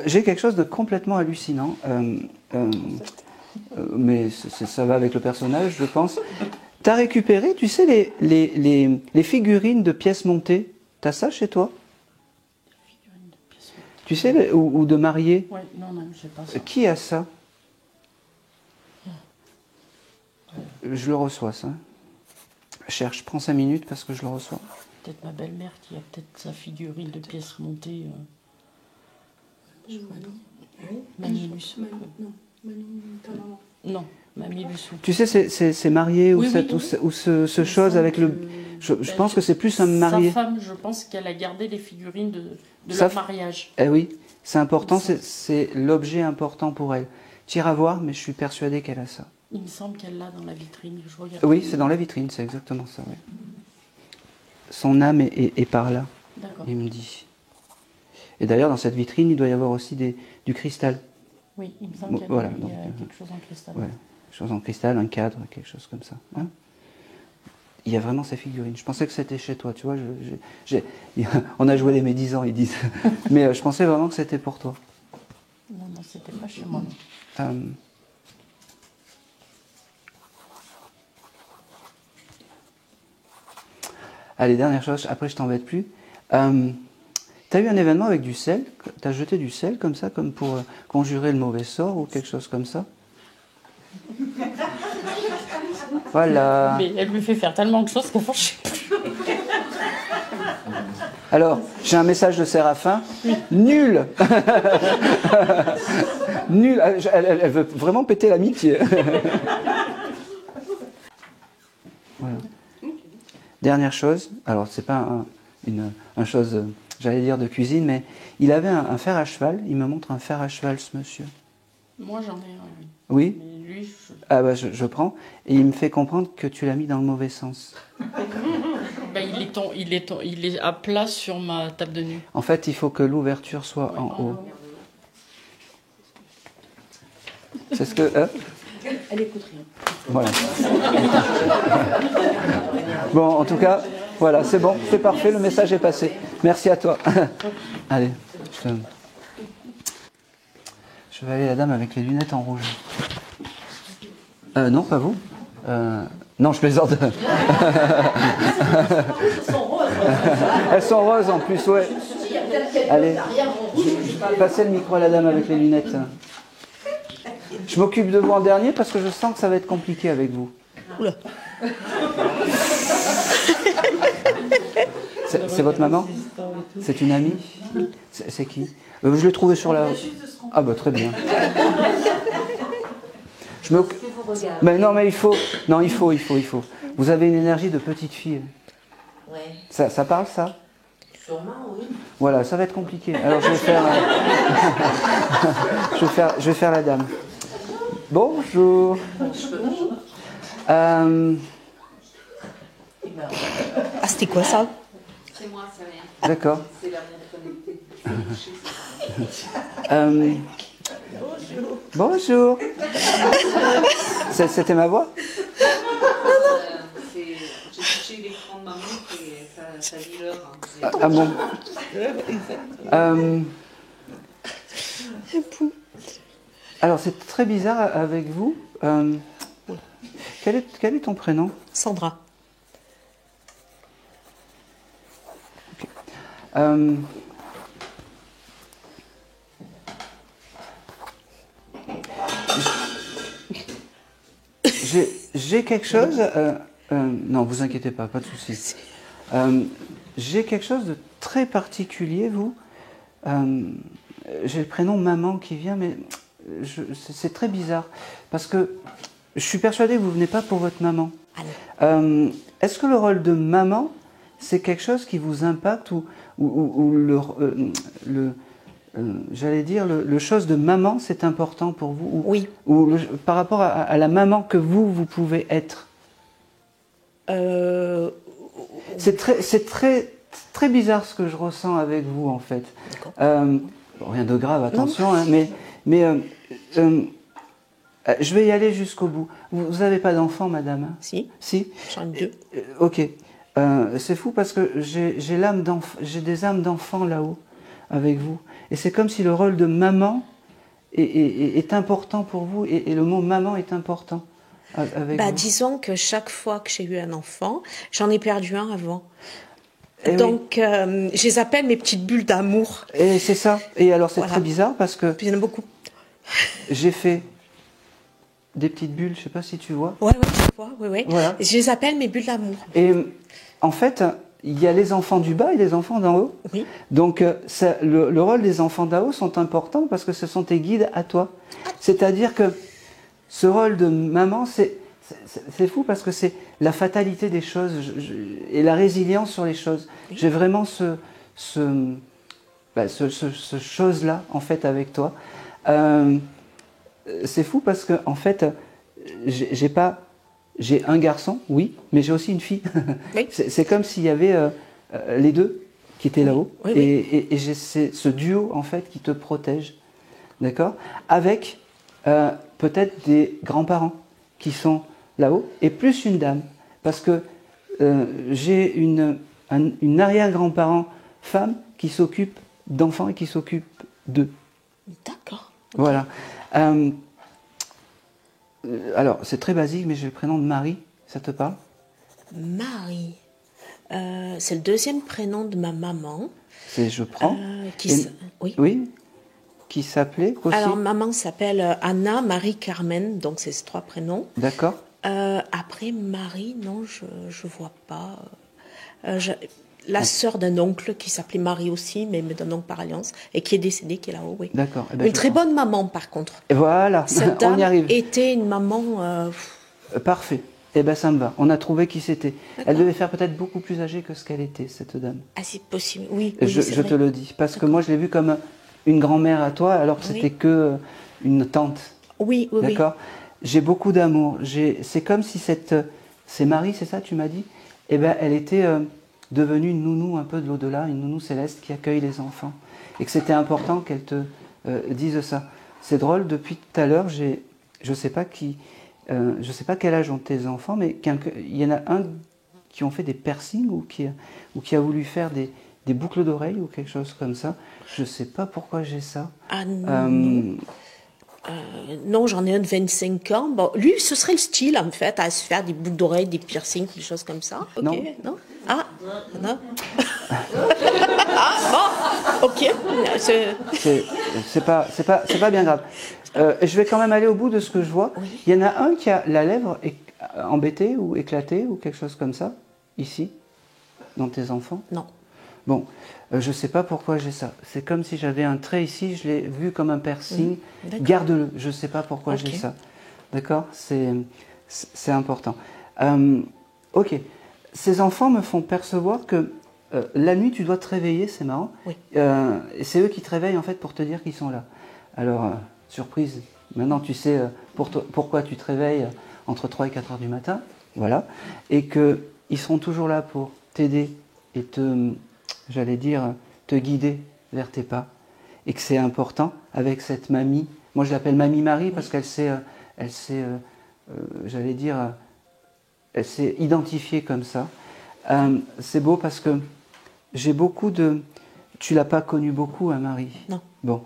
J'ai quelque chose de complètement hallucinant. Mais ça va avec le personnage, je pense. Tu as récupéré, tu sais, les figurines de pièces montées. Tu as ça chez toi? Tu sais, ou de mariés? Oui, non, j'ai pas ça. Qui a ça? Je le reçois, ça. Cherche, prends 5 minutes parce que je le reçois. Peut-être ma belle-mère qui a peut-être sa figurine de pièces montées. Oui. Manilus. Non, ta maman. Non. m'a mis le sou. Tu sais, c'est marié ou, ce chose avec le... Je pense que c'est plus un marié. Sa femme, je pense qu'elle a gardé les figurines de leur mariage. Eh oui, c'est important, c'est l'objet important pour elle. Tu iras voir, mais je suis persuadée qu'elle a ça. Il me semble qu'elle l'a dans la vitrine. Je regarde. Oui, c'est dans la vitrine, c'est exactement ça. Oui. Son âme est par là, il me dit. Et d'ailleurs, dans cette vitrine, il doit y avoir aussi du cristal. Oui, il me semble qu'il y a quelque chose en cristal. Ouais, quelque chose en cristal, un cadre, quelque chose comme ça. Hein, il y a vraiment ces figurines. Je pensais que c'était chez toi, tu vois. On a joué les médisants, ils disent. Mais je pensais vraiment que c'était pour toi. Non, c'était pas chez moi. Allez, dernière chose, après je t'embête plus. T'as eu un événement avec du sel? T'as jeté du sel comme ça, comme pour conjurer le mauvais sort ou quelque chose comme ça? Voilà. Mais elle lui fait faire tellement de choses qu'à force, je sais plus. Alors, j'ai un message de Séraphin. Nul. Nul. Elle veut vraiment péter l'amitié. Voilà. Dernière chose, alors c'est pas une chose, j'allais dire de cuisine, mais il avait un fer à cheval. Il me montre un fer à cheval, ce monsieur. Moi, j'en ai un. Oui. Mais lui, Ah bah je prends. Et il me fait comprendre que tu l'as mis dans le mauvais sens. Ben, il est à plat sur ma table de nuit. En fait, il faut que l'ouverture soit en haut. C'est ce que... Elle écoute rien. Voilà. Bon, en tout cas, voilà, c'est bon, c'est parfait, le message est passé. Merci à toi. Allez, je vais aller la dame avec les lunettes en rouge. Non, pas vous. Non, je plaisante. Elles sont roses en plus, ouais. Allez, passez le micro à la dame avec les lunettes. Je m'occupe de vous en dernier parce que je sens que ça va être compliqué avec vous. Oula. C'est votre maman? C'est une amie? C'est qui? Je l'ai trouvée sur la... Ah bah très bien. Mais non, mais il faut. Non, il faut. Vous avez une énergie de petite fille. Ouais. Ça parle, ça? Sûrement, oui. Voilà, ça va être compliqué. Alors je vais faire... je vais faire la dame. Bonjour. Ah, c'était quoi ça? C'est moi, c'est rien. D'accord. C'est la montre connectée. Bonjour. C'était ma voix? J'ai touché l'écran de ma montre et ça dit l'heure. Ah bon. Alors c'est très bizarre avec vous. Quel est ton prénom? Sandra. Okay. J'ai quelque chose... non, vous inquiétez pas, pas de souci. J'ai quelque chose de très particulier, vous. J'ai le prénom maman qui vient, mais c'est très bizarre. Parce que je suis persuadée que vous ne venez pas pour votre maman. Est-ce que le rôle de maman, c'est quelque chose qui vous impacte ou j'allais dire, le chose de maman, c'est important pour vous? Oui. Ou par rapport à la maman que vous pouvez être? C'est très bizarre ce que je ressens avec vous, en fait. Rien de grave, attention, hein, mais je vais y aller jusqu'au bout. Vous n'avez pas d'enfant, madame? Si. Si? J'en ai 2. Ok. C'est fou parce que j'ai des âmes d'enfants là-haut avec vous. Et c'est comme si le rôle de maman est important pour vous et le mot maman est important avec vous. Disons que chaque fois que j'ai eu un enfant, j'en ai perdu un avant. Et donc, je les appelle mes petites bulles d'amour. Et c'est ça. Et alors, c'est très bizarre parce que... Il y en a beaucoup. J'ai fait des petites bulles, je ne sais pas si tu vois. Ouais, je vois, ouais. Voilà. Je les appelle mes bulles d'amour. Et en fait, il y a les enfants du bas et les enfants d'en haut. Oui. Donc, le rôle des enfants d'en haut sont importants parce que ce sont tes guides à toi. C'est-à-dire que ce rôle de maman, c'est fou parce que c'est la fatalité des choses et la résilience sur les choses. Oui. J'ai vraiment ce chose-là, en fait, avec toi. C'est fou parce que, en fait, j'ai un garçon, oui, mais j'ai aussi une fille. Oui. C'est comme s'il y avait les deux qui étaient là-haut. Oui, oui. Et j'ai ce duo, en fait, qui te protège. D'accord ? Avec peut-être des grands-parents qui sont là-haut, et plus une dame. Parce que j'ai une arrière-grand-parent femme qui s'occupe d'enfants et qui s'occupe d'eux. D'accord. Okay. Voilà. Alors, c'est très basique, mais j'ai le prénom de Marie. Ça te parle ? Marie. C'est le deuxième prénom de ma maman. Je prends. Oui. Oui. Qui s'appelait aussi ? Alors, maman s'appelle Anna Marie Carmen, donc c'est ces 3 prénoms. D'accord. Après, Marie, non, je vois pas. La sœur d'un oncle qui s'appelait Marie aussi, mais d'un oncle par alliance, et qui est décédée, qui est là-haut, oui. D'accord. Eh ben, une très bonne maman, par contre. Et voilà, cette dame on y arrive. Était une maman... Parfait. Eh bien, ça me va. On a trouvé qui c'était. Elle devait faire peut-être beaucoup plus âgée que ce qu'elle était, cette dame. Ah, c'est possible, oui. Je te le dis. Parce que moi, je l'ai vue comme une grand-mère à toi, alors que c'était que une tante. Oui, oui, d'accord. J'ai beaucoup d'amour. C'est comme si c'est Marie, c'est ça, tu m'as dit ? Eh bien, elle était devenue une nounou un peu de l'au-delà, une nounou céleste qui accueille les enfants. Et que c'était important qu'elle te dise ça. C'est drôle, depuis tout à l'heure, je sais pas quel âge ont tes enfants, mais il y en a un qui ont fait des piercings ou qui a voulu faire des boucles d'oreilles ou quelque chose comme ça. Je sais pas pourquoi j'ai ça. Ah non. Non, j'en ai un de 25 ans. Bon, lui, ce serait le style, en fait, à se faire des boucles d'oreilles, des piercings, des choses comme ça. Ok, non. Ah, non. Ah, bon, ok. C'est pas bien grave. Je vais quand même aller au bout de ce que je vois. Oui. Il y en a un qui a la lèvre embêtée ou éclatée ou quelque chose comme ça, ici, dans tes enfants. Non. Bon, je ne sais pas pourquoi j'ai ça. C'est comme si j'avais un trait ici, je l'ai vu comme un piercing. Garde-le, je ne sais pas pourquoi j'ai ça. D'accord ? C'est important. Ok. Ces enfants me font percevoir que la nuit, tu dois te réveiller, c'est marrant. Oui. Et c'est eux qui te réveillent en fait pour te dire qu'ils sont là. Alors, surprise, maintenant tu sais pourquoi tu te réveilles entre 3 et 4 heures du matin. Voilà. Et qu'ils seront toujours là pour t'aider et j'allais dire, te guider vers tes pas. Et que c'est important avec cette mamie. Moi, je l'appelle Mamie Marie parce qu'elle s'est, j'allais dire, elle s'est identifiée comme ça. C'est beau parce que j'ai beaucoup de... Tu l'as pas connue beaucoup, hein, Marie ? Non. Bon.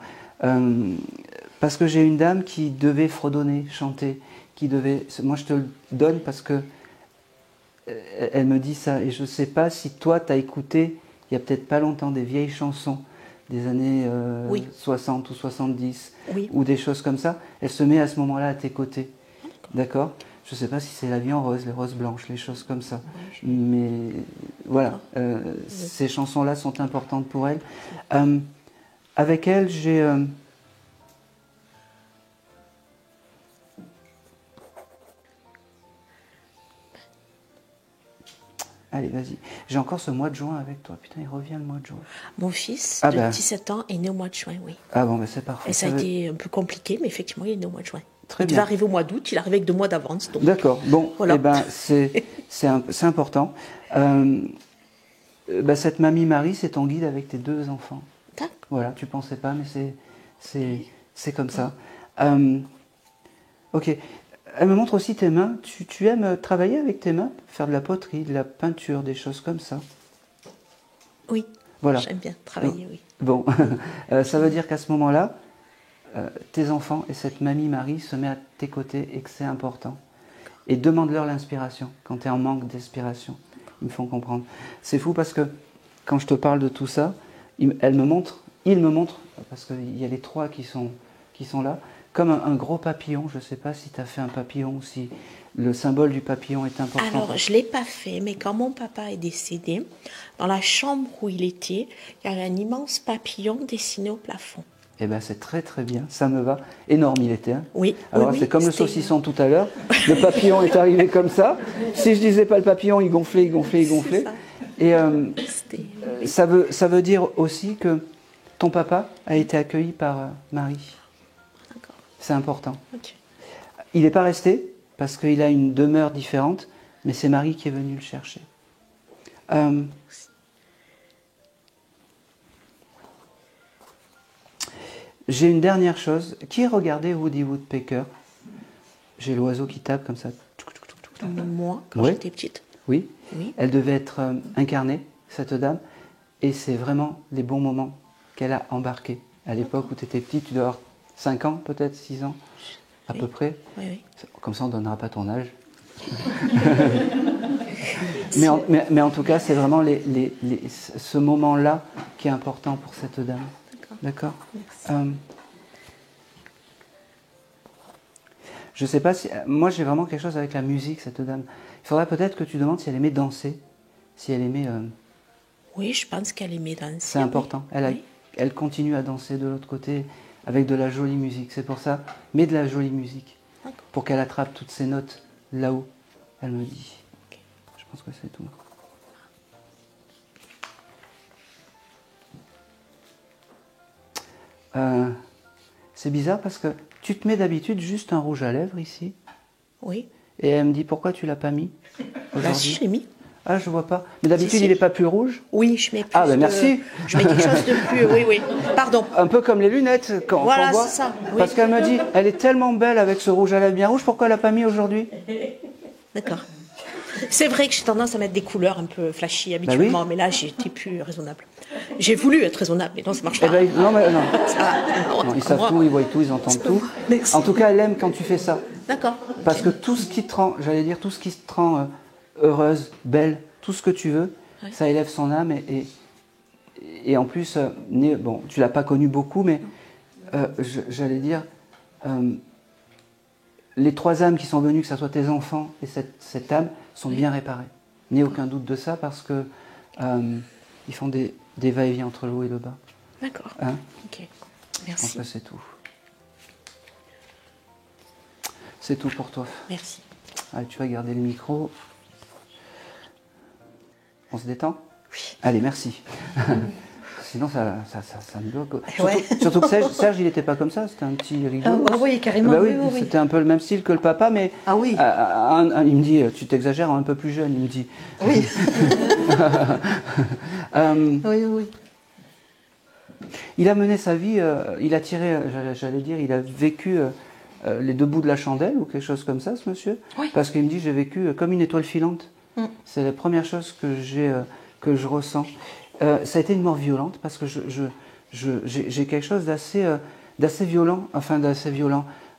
Parce que j'ai une dame qui devait fredonner, chanter, qui devait... Moi, je te le donne parce que elle me dit ça. Et je ne sais pas si toi, tu as écouté, il y a peut-être pas longtemps, des vieilles chansons des années 60 ou 70, ou des choses comme ça. Elle se met à ce moment-là à tes côtés. D'accord ? Je ne sais pas si c'est La vie en rose, les roses blanches, les choses comme ça. Mais voilà, ces chansons-là sont importantes pour elle. Avec elle, j'ai... Allez, vas-y. J'ai encore ce mois de juin avec toi. Putain, il revient le mois de juin. Mon fils, de 17 ans, est né au mois de juin, oui. Ah bon, ben c'est parfait. Et ça a été un peu compliqué, mais effectivement, il est né au mois de juin. Très il devait arriver au mois d'août, il arrive avec 2 mois d'avance. D'accord, bon, voilà. Eh ben, c'est important. Cette mamie Marie, c'est ton guide avec tes 2 enfants. D'accord. Voilà, tu pensais pas, mais c'est comme ça. Ok. Elle me montre aussi tes mains. Tu aimes travailler avec tes mains ? Faire de la poterie, de la peinture, des choses comme ça ? Oui, voilà. J'aime bien travailler, oui. Bon, ça veut dire qu'à ce moment-là, tes enfants et cette mamie Marie se met à tes côtés et que c'est important. Et demande-leur l'inspiration quand tu es en manque d'inspiration. Ils me font comprendre. C'est fou parce que quand je te parle de tout ça, il me montre, parce qu'il y a les 3 qui sont là, comme un gros papillon. Je ne sais pas si tu as fait un papillon ou si le symbole du papillon est important. Alors, je ne l'ai pas fait, mais quand mon papa est décédé, dans la chambre où il était, il y avait un immense papillon dessiné au plafond. Eh ben c'est très très bien, ça me va. Énorme il était. Hein. Oui. Alors c'est comme le saucisson tout à l'heure. Le papillon est arrivé comme ça. Si je disais pas le papillon, il gonflait. Et ça veut dire aussi que ton papa a été accueilli par Marie. D'accord. C'est important. Okay. Il n'est pas resté parce qu'il a une demeure différente, mais c'est Marie qui est venue le chercher. J'ai une dernière chose. Qui regardait Woody Woodpecker? J'ai l'oiseau qui tape comme ça. Moi, quand j'étais petite. Oui. Elle devait être incarnée, cette dame. Et c'est vraiment les bons moments qu'elle a embarqués. À l'époque où tu étais petite, tu dois avoir 5 ans, peut-être 6 ans, à peu près. Oui. Comme ça, on ne donnera pas ton âge. mais en tout cas, c'est vraiment ce moment-là qui est important pour cette dame. D'accord. Je ne sais pas si... Moi, j'ai vraiment quelque chose avec la musique, cette dame. Il faudrait peut-être que tu demandes si elle aimait danser, si elle aimait... Oui, je pense qu'elle aimait danser. C'est important. Elle continue à danser de l'autre côté avec de la jolie musique. C'est pour ça, mets de la jolie musique. Pour qu'elle attrape toutes ces notes là-haut, elle me dit. Okay. Je pense que c'est tout. C'est bizarre parce que tu te mets d'habitude juste un rouge à lèvres ici. Oui. Et elle me dit pourquoi tu l'as pas mis aujourd'hui. Si, je l'ai mis. Ah, je vois pas. Mais d'habitude, il n'est pas plus rouge? Oui, je mets plus. Ah, ben merci. Je mets quelque chose de plus. Oui. Pardon. Un peu comme les lunettes quand on voit. Voilà, c'est ça. Oui. Parce qu'elle me dit, elle est tellement belle avec ce rouge à lèvres bien rouge, pourquoi elle l'a pas mis aujourd'hui? D'accord. C'est vrai que j'ai tendance à mettre des couleurs un peu flashy habituellement, mais là, j'ai été plus raisonnable. J'ai voulu être raisonnable, mais non, ça marche pas. Non, ils savent tout, ils voient tout, ils entendent tout. En tout cas, elle aime quand tu fais ça. D'accord. Parce que tout ce qui te rend, tout ce qui te rend heureuse, belle, tout ce que tu veux, ça élève son âme et en plus, bon, tu l'as pas connue beaucoup, mais j'allais dire, les 3 âmes qui sont venues, que ce soit tes enfants et cette âme, sont bien réparées. N'aie aucun doute de ça parce que ils font des va-et-vient entre le haut et le bas. D'accord. Hein? Ok. Merci. Je pense que c'est tout. C'est tout pour toi. Merci. Allez, tu vas garder le micro. On se détend? Oui. Allez, merci. Sinon, ça me bloque. Surtout que Serge, il n'était pas comme ça. C'était un petit rigolo. Ah oui, carrément. Bah oui, c'était un peu le même style que le papa, mais ah oui. Il me dit, tu t'exagères, un peu plus jeune, il me dit. Oui. Oui. Il a mené sa vie, il a tiré, j'allais dire, il a vécu les 2 bouts de la chandelle ou quelque chose comme ça, ce monsieur. Oui. Parce qu'il me dit, j'ai vécu comme une étoile filante. C'est la première chose que je ressens. Ça a été une mort violente parce que j'ai quelque chose d'assez violent,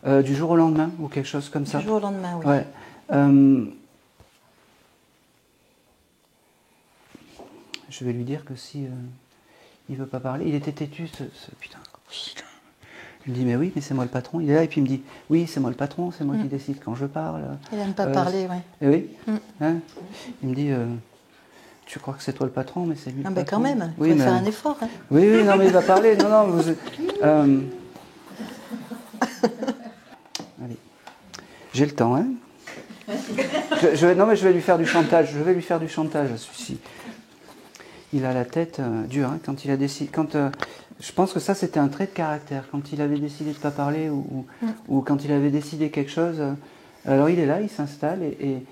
du jour au lendemain ou quelque chose comme ça. Du jour au lendemain, oui. Ouais. Je vais lui dire que si il veut pas parler, il était têtu, ce putain. Il me dit mais oui, mais c'est moi le patron. Il est là et puis il me dit oui, c'est moi le patron, c'est moi qui décide quand je parle. Il n'aime pas parler, oui. Et oui. Hein, il me dit tu crois que c'est toi le patron, mais c'est lui. Ah le ben patron. quand même, il oui, faut faire un effort. Hein. Oui, non mais il va parler. Non, allez, j'ai le temps, hein. Non mais je vais lui faire du chantage. Je vais lui faire du chantage à celui-ci. Il a la tête dure hein, quand il a décidé. Je pense que ça c'était un trait de caractère. Quand il avait décidé de ne pas parler ou quand il avait décidé quelque chose. Alors il est là, il s'installe et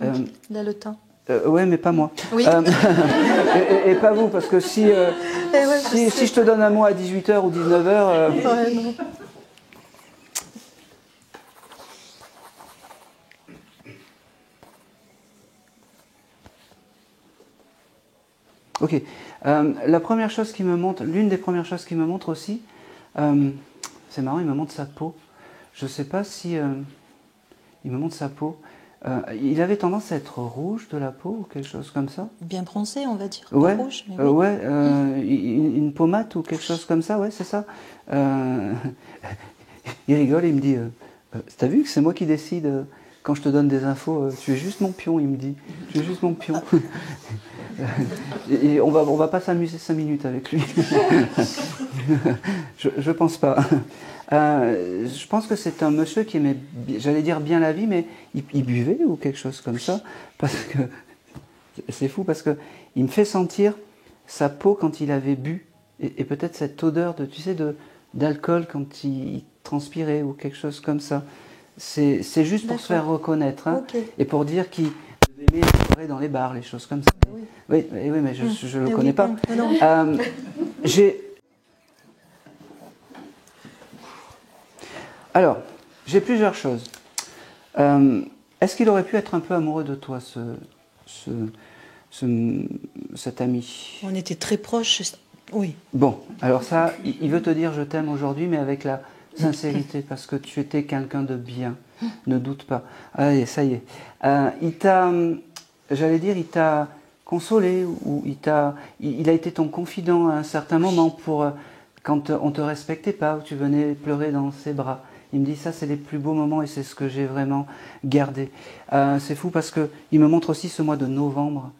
il a le temps. Ouais, mais pas moi. Oui. Et pas vous, parce que si je te donne un mot à 18h ou 19h... Ouais, non. Ok. La première chose qui me montre, l'une des premières choses qui me montre aussi, c'est marrant, il me montre sa peau. Je ne sais pas si... il me montre sa peau. Il avait tendance à être rouge de la peau ou quelque chose comme ça. Bien bronzé, on va dire. Ouais, rouge, mais oui. Une pommade ou quelque chose comme ça, ouais, c'est ça. Il rigole et il me dit t'as vu que c'est moi qui décide quand je te donne des infos, tu es juste mon pion, il me dit. Tu es juste mon pion. Et on va pas s'amuser 5 minutes avec lui. je pense pas. Je pense que c'est un monsieur qui aimait, j'allais dire bien la vie, mais il buvait ou quelque chose comme ça. Parce que c'est fou, parce que il me fait sentir sa peau quand il avait bu, et peut-être cette odeur de, tu sais, d'alcool quand il transpirait ou quelque chose comme ça. C'est juste pour se faire reconnaître, hein, okay. Et pour dire qu'il aimait explorer dans les bars, les choses comme ça. Oui, mais je le connais pas. Alors, j'ai plusieurs choses. Est-ce qu'il aurait pu être un peu amoureux de toi, cet ami? On était très proches, oui. Bon, alors ça, il veut te dire je t'aime aujourd'hui, mais avec la sincérité, parce que tu étais quelqu'un de bien, ne doute pas. Allez, ça y est. Il t'a consolé, ou il a été ton confident à un certain moment quand on te respectait pas, où tu venais pleurer dans ses bras. Il me dit ça, c'est les plus beaux moments et c'est ce que j'ai vraiment gardé. C'est fou parce que il me montre aussi ce mois de novembre.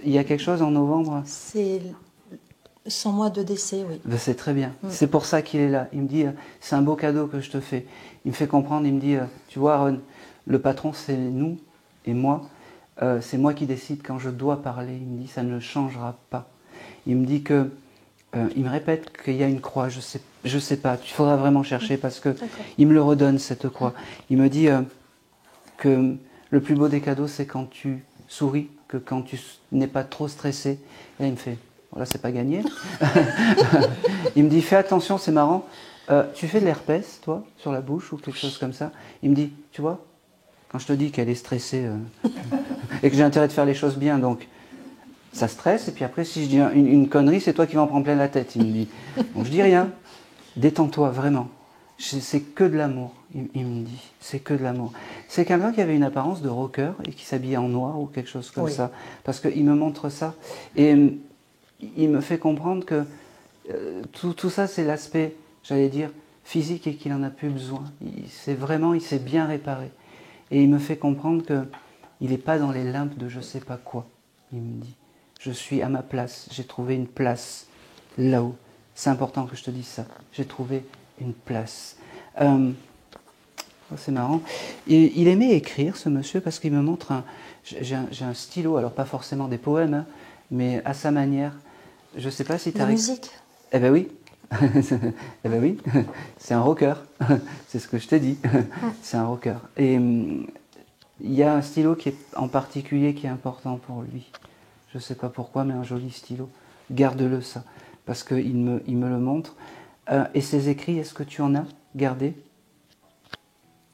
Il y a quelque chose en novembre? C'est son mois de décès, oui. Ben, c'est très bien. C'est pour ça qu'il est là. Il me dit, c'est un beau cadeau que je te fais. Il me fait comprendre, il me dit, tu vois Aaron, le patron c'est nous et moi. C'est moi qui décide quand je dois parler. Il me dit, ça ne changera pas. Il me dit que, il me répète qu'il y a une croix. Je sais pas. Il faudra vraiment chercher parce que il me le redonne cette croix. Il me dit que le plus beau des cadeaux, c'est quand tu souris, que quand tu n'es pas trop stressé. Et là, il me fait, voilà, c'est pas gagné. Il me dit, fais attention, c'est marrant. Tu fais de l'herpès, toi, sur la bouche ou quelque chose comme ça. Il me dit, tu vois, quand je te dis qu'elle est stressée et que j'ai intérêt de faire les choses bien, donc ça stresse. Et puis après, si je dis une connerie, c'est toi qui vas en prendre plein la tête. Il me dit, bon, je dis rien. Détends-toi, vraiment. C'est que de l'amour, il me dit. C'est que de l'amour. C'est quelqu'un qui avait une apparence de rocker et qui s'habillait en noir ou quelque chose comme ça. Parce qu'il me montre ça. Et il me fait comprendre que tout ça, c'est l'aspect, j'allais dire, physique et qu'il n'en a plus besoin. Il s'est bien réparé. Et il me fait comprendre qu'il n'est pas dans les limbes de je sais pas quoi. Il me dit, je suis à ma place. J'ai trouvé une place là-haut. C'est important que je te dise ça. J'ai trouvé une place. C'est marrant. Il aimait écrire, ce monsieur, parce qu'il me montre j'ai un stylo, alors pas forcément des poèmes, hein, mais à sa manière. Je ne sais pas si tu arrives. La musique. Eh ben oui. Eh ben oui. C'est un rocker. C'est ce que je t'ai dit. C'est un rocker. Et il y a un stylo en particulier qui est important pour lui. Je ne sais pas pourquoi, mais un joli stylo. Garde-le, ça. Parce qu'il me le montre. Et ses écrits, est-ce que tu en as gardé?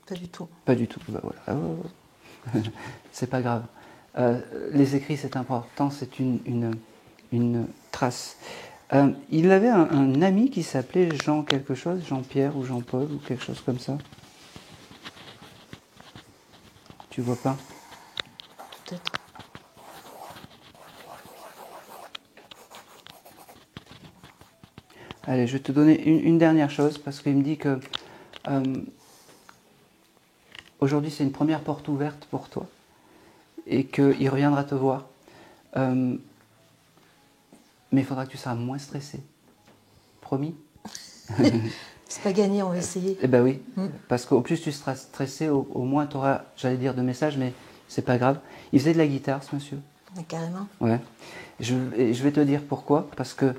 Pas du tout. Pas du tout. Bah, voilà. C'est pas grave. Les écrits, c'est important. C'est une trace. Il avait un ami qui s'appelait Jean quelque chose, Jean-Pierre ou Jean-Paul ou quelque chose comme ça. Tu vois pas? Peut-être. Allez, je vais te donner une dernière chose parce qu'il me dit que aujourd'hui c'est une première porte ouverte pour toi et qu'il reviendra te voir. Mais il faudra que tu sois moins stressé. Promis? C'est pas gagné, on va essayer. Eh ben oui, parce qu'au plus tu seras stressé, au moins tu auras, j'allais dire, de messages, mais c'est pas grave. Il faisait de la guitare, ce monsieur. Mais carrément. Ouais. Je vais te dire pourquoi. Parce que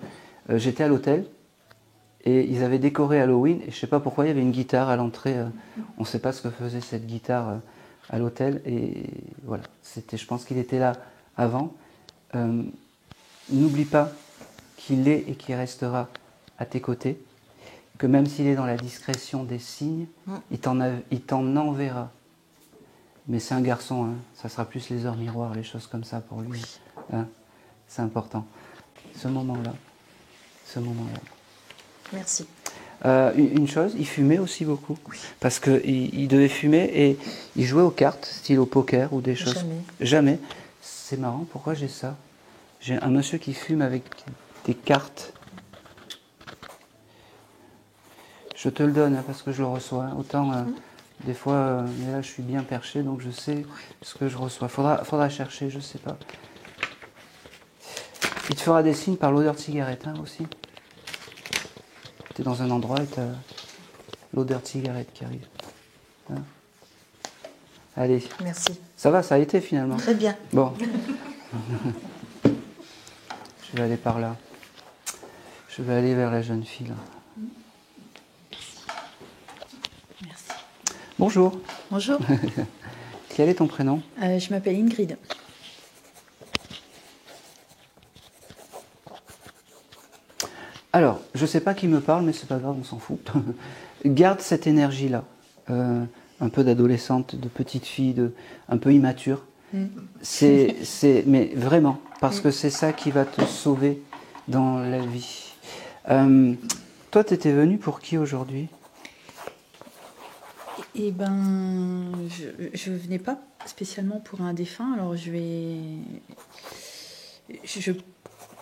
j'étais à l'hôtel et ils avaient décoré Halloween et je sais pas pourquoi il y avait une guitare à l'entrée. On ne sait pas ce que faisait cette guitare à l'hôtel et voilà. Je pense qu'il était là avant. N'oublie pas qu'il est et qu'il restera à tes côtés, que même s'il est dans la discrétion des signes, il t'en enverra. Mais c'est un garçon, hein. Ça sera plus les heures miroirs, les choses comme ça pour lui. Hein. C'est important. Ce moment-là. Merci. Une chose, il fumait aussi beaucoup. Oui. Parce qu'il devait fumer et il jouait aux cartes, style au poker ou des choses. Jamais. C'est marrant, pourquoi j'ai ça? J'ai un monsieur qui fume avec des cartes. Je te le donne hein, parce que je le reçois. Autant des fois, mais là je suis bien perché donc je sais ce que je reçois. Faudra chercher, je sais pas. Il te fera des signes par l'odeur de cigarette, hein, aussi. Tu es dans un endroit et tu as l'odeur de cigarette qui arrive. Hein? Allez. Merci. Ça va, ça a été finalement. Très bien. Bon. Je vais aller par là. Je vais aller vers la jeune fille, là. Merci. Bonjour. Bonjour. Quel est ton prénom? Je m'appelle Ingrid. Alors, je ne sais pas qui me parle, mais c'est pas grave, on s'en fout. Garde cette énergie-là, un peu d'adolescente, de petite fille, un peu immature. Mais vraiment, parce que c'est ça qui va te sauver dans la vie. Toi, tu étais venue pour qui aujourd'hui? Eh ben, je venais pas spécialement pour un défunt, alors je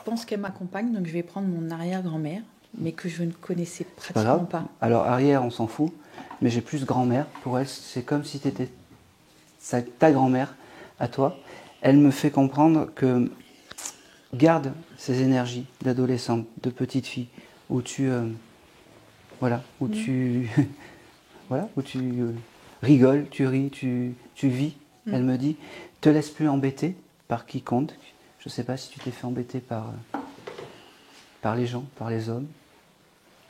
pense qu'elle m'accompagne, donc je vais prendre mon arrière-grand-mère, mais que je ne connaissais pratiquement pas. Alors, arrière, on s'en fout, mais j'ai plus grand-mère. Pour elle, c'est comme si tu étais ta grand-mère à toi. Elle me fait comprendre que garde ces énergies d'adolescente, de petite fille, où tu rigoles, tu ris, tu vis. Elle me dit, te laisse plus embêter par quiconque. Je ne sais pas si tu t'es fait embêter par les gens, par les hommes,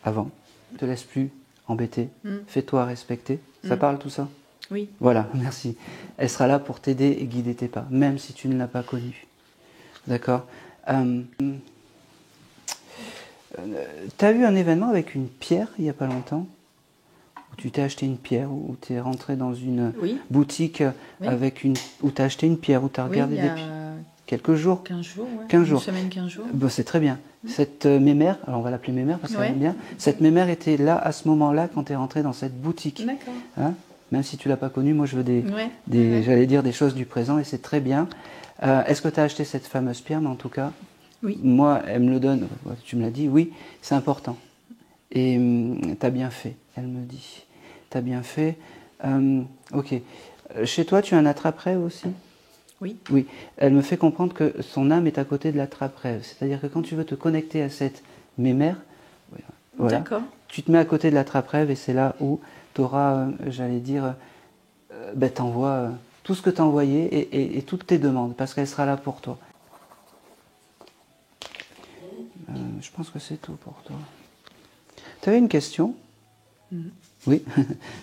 avant. Ne te laisse plus embêter. Fais-toi respecter. Ça parle tout ça? Oui. Voilà, merci. Elle sera là pour t'aider et guider tes pas, même si tu ne l'as pas connue. D'accord? Tu as eu un événement avec une pierre il n'y a pas longtemps? Où tu t'es acheté une pierre, où tu es rentré dans une boutique où tu as acheté une pierre, où tu as regardé des pierres? Quelques jours? 15 jours, ouais. 15 jours. Une semaine, 15 jours. Bon, c'est très bien. Cette mémère, alors on va l'appeler mémère parce qu'elle aime bien, cette mémère était là à ce moment-là quand tu es rentré dans cette boutique. D'accord. Hein? Même si tu ne l'as pas connue, moi je veux j'allais dire des choses du présent et c'est très bien. Est-ce que tu as acheté cette fameuse pierre? Mais en tout cas, oui. Moi, elle me le donne, tu me l'as dit, oui, c'est important. Et tu as bien fait, elle me dit. Tu as bien fait. Ok. Chez toi, tu as un attrape-rêve aussi? Oui. Oui. Elle me fait comprendre que son âme est à côté de l'attrape-rêve. C'est-à-dire que quand tu veux te connecter à cette mémère, voilà, tu te mets à côté de l'attrape-rêve et c'est là où tu auras, j'allais dire, t'envoies tout ce que tu as envoyé et toutes tes demandes, parce qu'elle sera là pour toi. Je pense que c'est tout pour toi. Tu avais une question? Oui,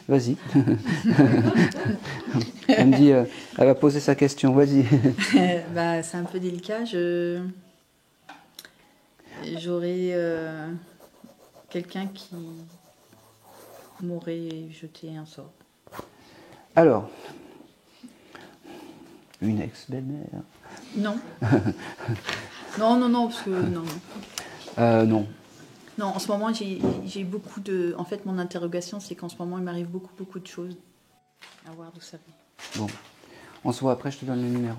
vas-y. Elle me dit, elle va poser sa question, vas-y. C'est un peu délicat. J'aurais quelqu'un qui m'aurait jeté un sort. Alors, une ex-belle-mère? Non. non, parce que non. Non. Non, en ce moment, j'ai beaucoup de... En fait, mon interrogation, c'est qu'en ce moment, il m'arrive beaucoup de choses. À voir d'où ça vient. Bon. On se voit après, je te donne le numéro.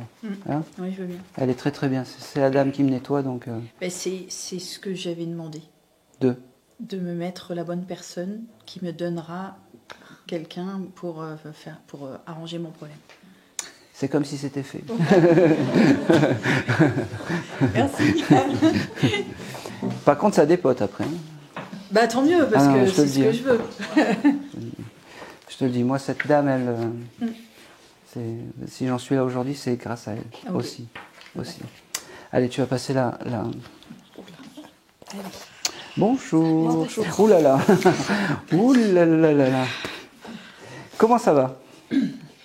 Hein? Oui, je veux bien. Elle est très bien. C'est la dame qui me nettoie, donc... C'est ce que j'avais demandé. De me mettre la bonne personne qui me donnera quelqu'un pour arranger mon problème. C'est comme si c'était fait. Merci. Par contre, ça dépote après. Hein. Tant mieux, parce que c'est ce que je veux. Je te le dis, moi, cette dame, si j'en suis là aujourd'hui, c'est grâce à elle. Aussi. Allez, tu vas passer là. Bonjour. Ouh là là. Ouh là là là là. Comment ça va?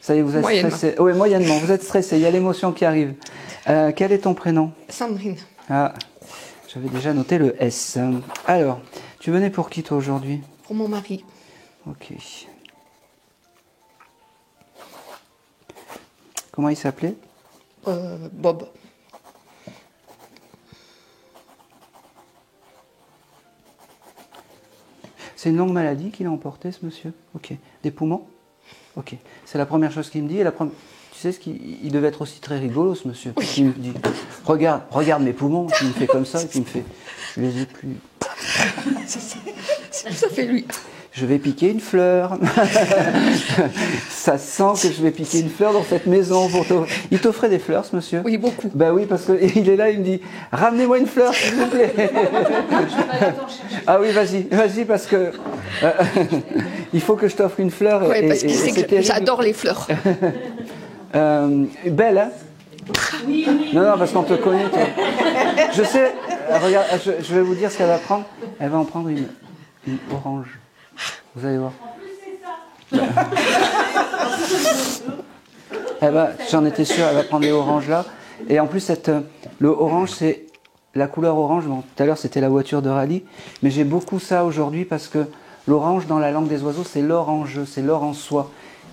Ça y est, vous êtes stressé. Oui, moyennement. Vous êtes stressé. Il y a l'émotion qui arrive. Quel est ton prénom? Sandrine. Ah, j'avais déjà noté le S. Alors, tu venais pour qui toi aujourd'hui? Pour mon mari. Ok. Comment il s'appelait? Bob. C'est une longue maladie qu'il a emporté, ce monsieur? Ok. Des poumons? Ok. C'est la première chose qu'il me dit. Tu sais, il devait être aussi très rigolo, ce monsieur. Oui. Il me dit, regarde mes poumons. Puis il me fait comme ça, et puis il me fait, je les ai plus. Ça fait lui. je vais piquer une fleur. Ça sent que je vais piquer une fleur dans cette maison. Il t'offrait des fleurs, ce monsieur? Oui, beaucoup. Ben oui, parce qu'il est là, il me dit, ramenez-moi une fleur, s'il vous plaît. Ah oui, vas-y, parce que il faut que je t'offre une fleur. Oui, parce qu'il sait que j'adore les fleurs. Belle, hein? Oui. Non, parce qu'on te connaît. Toi. Je sais, regarde, je vais vous dire ce qu'elle va prendre. Elle va en prendre une orange. Vous allez voir. J'en étais sûr, elle va prendre les oranges là. Et en plus, le orange, c'est la couleur orange. Bon, tout à l'heure, c'était la voiture de rallye. Mais j'ai beaucoup ça aujourd'hui parce que l'orange, dans la langue des oiseaux, c'est l'or en jeu, c'est l'or en soi.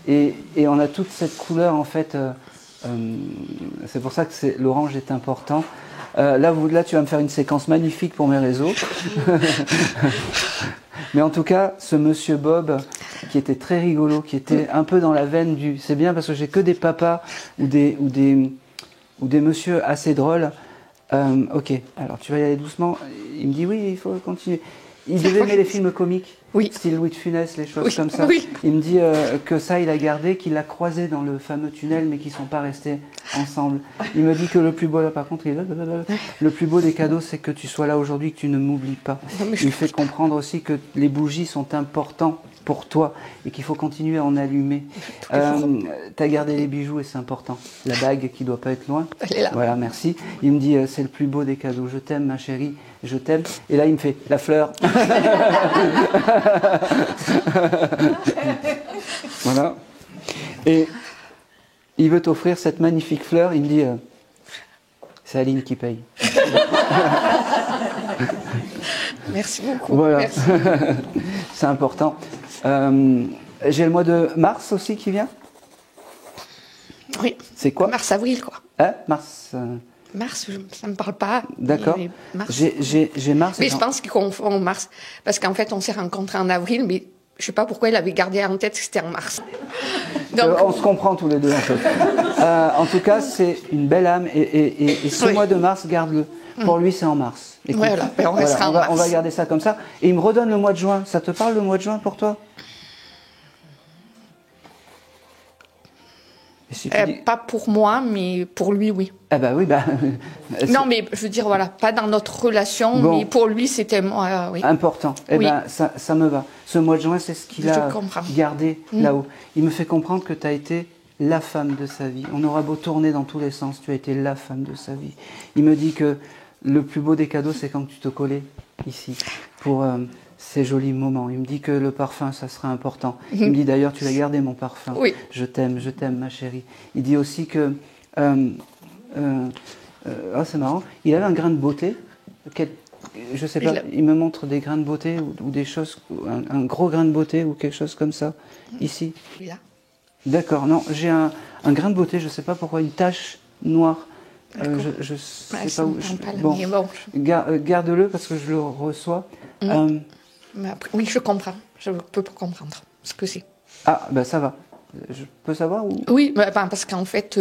Et on a toute cette couleur, en fait. C'est pour ça que l'orange est important. Là, tu vas me faire une séquence magnifique pour mes réseaux. Mais en tout cas, ce monsieur Bob, qui était très rigolo, qui était un peu dans la veine du... C'est bien parce que j'ai que des papas ou des messieurs assez drôles. Ok, alors tu vas y aller doucement. Il me dit oui, il faut continuer. Il devait aimer les films comiques, style Louis de Funès, les choses comme ça. Oui. Il me dit que ça, il a gardé, qu'il l'a croisé dans le fameux tunnel, mais qu'ils ne sont pas restés ensemble. Il me dit que le plus beau, là par contre, le plus beau des cadeaux, c'est que tu sois là aujourd'hui, que tu ne m'oublies pas. Il fait comprendre aussi que les bougies sont importantes pour toi et qu'il faut continuer à en allumer. Tu as gardé les bijoux et c'est important. La bague qui ne doit pas être loin. Elle est là. Voilà, merci. Il me dit, c'est le plus beau des cadeaux. Je t'aime, ma chérie. Je t'aime. Et là, il me fait la fleur. Voilà. Et il veut t'offrir cette magnifique fleur. Il me dit, c'est Aline qui paye. Merci beaucoup. Voilà. Merci. C'est important. J'ai le mois de mars aussi qui vient. Oui. C'est quoi? Mars-avril, quoi. Mars. Mars, ça ne me parle pas. D'accord. J'ai mars. Mais je pense qu'il confond mars. Parce qu'en fait, on s'est rencontrés en avril, mais je ne sais pas pourquoi il avait gardé en tête que c'était en mars. Donc, on se comprend tous les deux, en fait. En tout cas, c'est une belle âme. Et ce mois de mars, garde-le. Pour lui, c'est en mars. Écoute, voilà, on restera en mars. On va garder ça comme ça. Et il me redonne le mois de juin. Ça te parle, le mois de juin, pour toi? Si pas pour moi, mais pour lui, oui. Ah bah oui, non, mais je veux dire, voilà, pas dans notre relation, bon. Mais pour lui, c'était moi, oui. Important. Oui. Ça me va. Ce mois de juin, c'est ce qu'il a gardé là-haut. Il me fait comprendre que tu as été la femme de sa vie. On aura beau tourner dans tous les sens, tu as été la femme de sa vie. Il me dit que le plus beau des cadeaux, c'est quand tu te collais ici pour ces jolis moments. Il me dit que le parfum, ça sera important. Il me dit d'ailleurs, tu as gardé mon parfum. Oui. Je t'aime, ma chérie. Il dit aussi que... c'est marrant. Il avait un grain de beauté. Je sais pas, il me montre des grains de beauté ou des choses, un gros grain de beauté ou quelque chose comme ça, ici. Là. D'accord, non, j'ai un grain de beauté, je ne sais pas pourquoi, une tache noire. Je ne sais pas où. Bon, garde-le parce que je le reçois. Oui, je comprends. Je peux comprendre ce que c'est. Ah, ben ça va. Je peux savoir où? Oui, parce qu'en fait,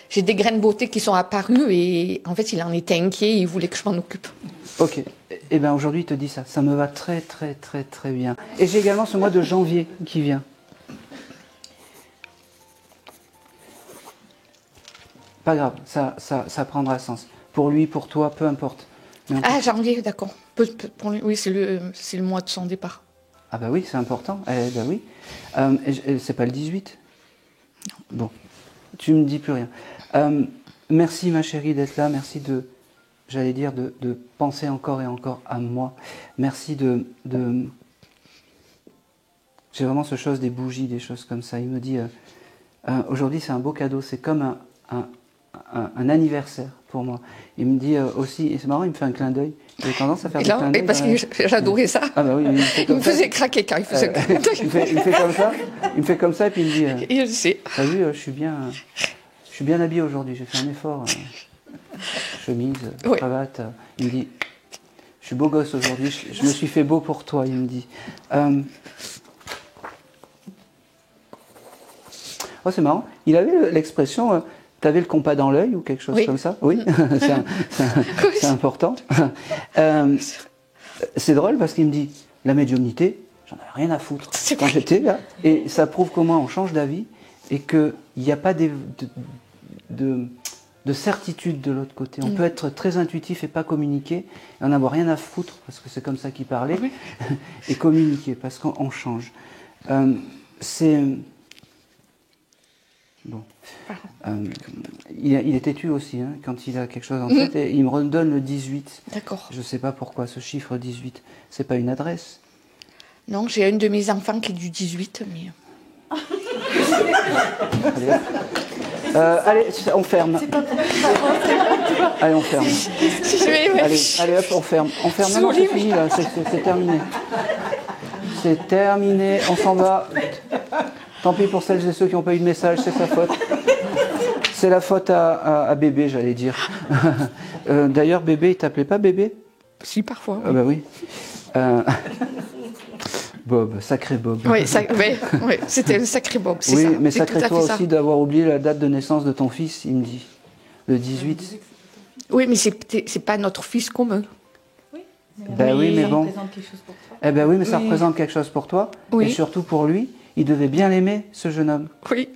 j'ai des graines de beauté qui sont apparues et en fait, il en était inquiet et il voulait que je m'en occupe. Ok. Et bien aujourd'hui, il te dit ça. Ça me va très, très, très, très bien. Et j'ai également ce mois de janvier qui vient. Pas grave, ça prendra sens. Pour lui, pour toi, peu importe. Janvier, d'accord. Pour lui, oui, c'est le mois de son départ. Ah bah oui, c'est important. Bah oui. C'est pas le 18 ? Non. Bon, tu me dis plus rien. Merci ma chérie d'être là. Merci de penser encore et encore à moi. Merci de... J'ai vraiment ce chose des bougies, des choses comme ça. Il me dit, aujourd'hui c'est un beau cadeau. C'est comme un anniversaire pour moi. Il me dit aussi, et c'est marrant, il me fait un clin d'œil. J'ai tendance à faire des clins d'œil. Parce que j'adorais ça. Ah bah oui, il me faisait craquer quand il faisait un clin d'œil. Il me fait comme ça et puis il me dit, et je sais. T'as vu, je suis bien habillé aujourd'hui, j'ai fait un effort. Chemise, cravate. Il me dit, je suis beau gosse aujourd'hui, je me suis fait beau pour toi, il me dit. Oh, c'est marrant. Il avait l'expression, t'avais le compas dans l'œil ou quelque chose comme ça. Oui, c'est important. C'est drôle parce qu'il me dit, la médiumnité, j'en avais rien à foutre quand j'étais là. Et ça prouve comment on change d'avis et qu'il n'y a pas de certitude de l'autre côté. On peut être très intuitif et pas communiquer, et en avoir rien à foutre, parce que c'est comme ça qu'il parlait, et communiquer, parce qu'on change. C'est... Bon. Il est têtu aussi, hein, quand il a quelque chose en tête, et il me redonne le 18. D'accord. Je ne sais pas pourquoi, ce chiffre 18. C'est pas une adresse. Non, j'ai un de mes enfants qui est du 18, mais... Allez, on ferme. Allez, on ferme. Allez, hop, on ferme. On ferme. Non, c'est fini, là. C'est terminé. C'est terminé. On s'en va. Tant pis pour celles et ceux qui n'ont pas eu de message, c'est sa faute. C'est la faute à Bébé, j'allais dire. D'ailleurs, Bébé, il t'appelait pas Bébé? Si, parfois. Ah bah oui. Bob, sacré Bob. Oui, c'était un sacré Bob, c'est oui, ça. Mais sacré toi aussi d'avoir oublié la date de naissance de ton fils, il me dit. Le 18. Oui, mais c'est pas notre fils commun. Ben oui, mais bon. Ça représente quelque chose pour toi. Eh ben oui, mais ça représente quelque chose pour toi. Oui. Et surtout pour lui, il devait bien l'aimer, ce jeune homme. Oui.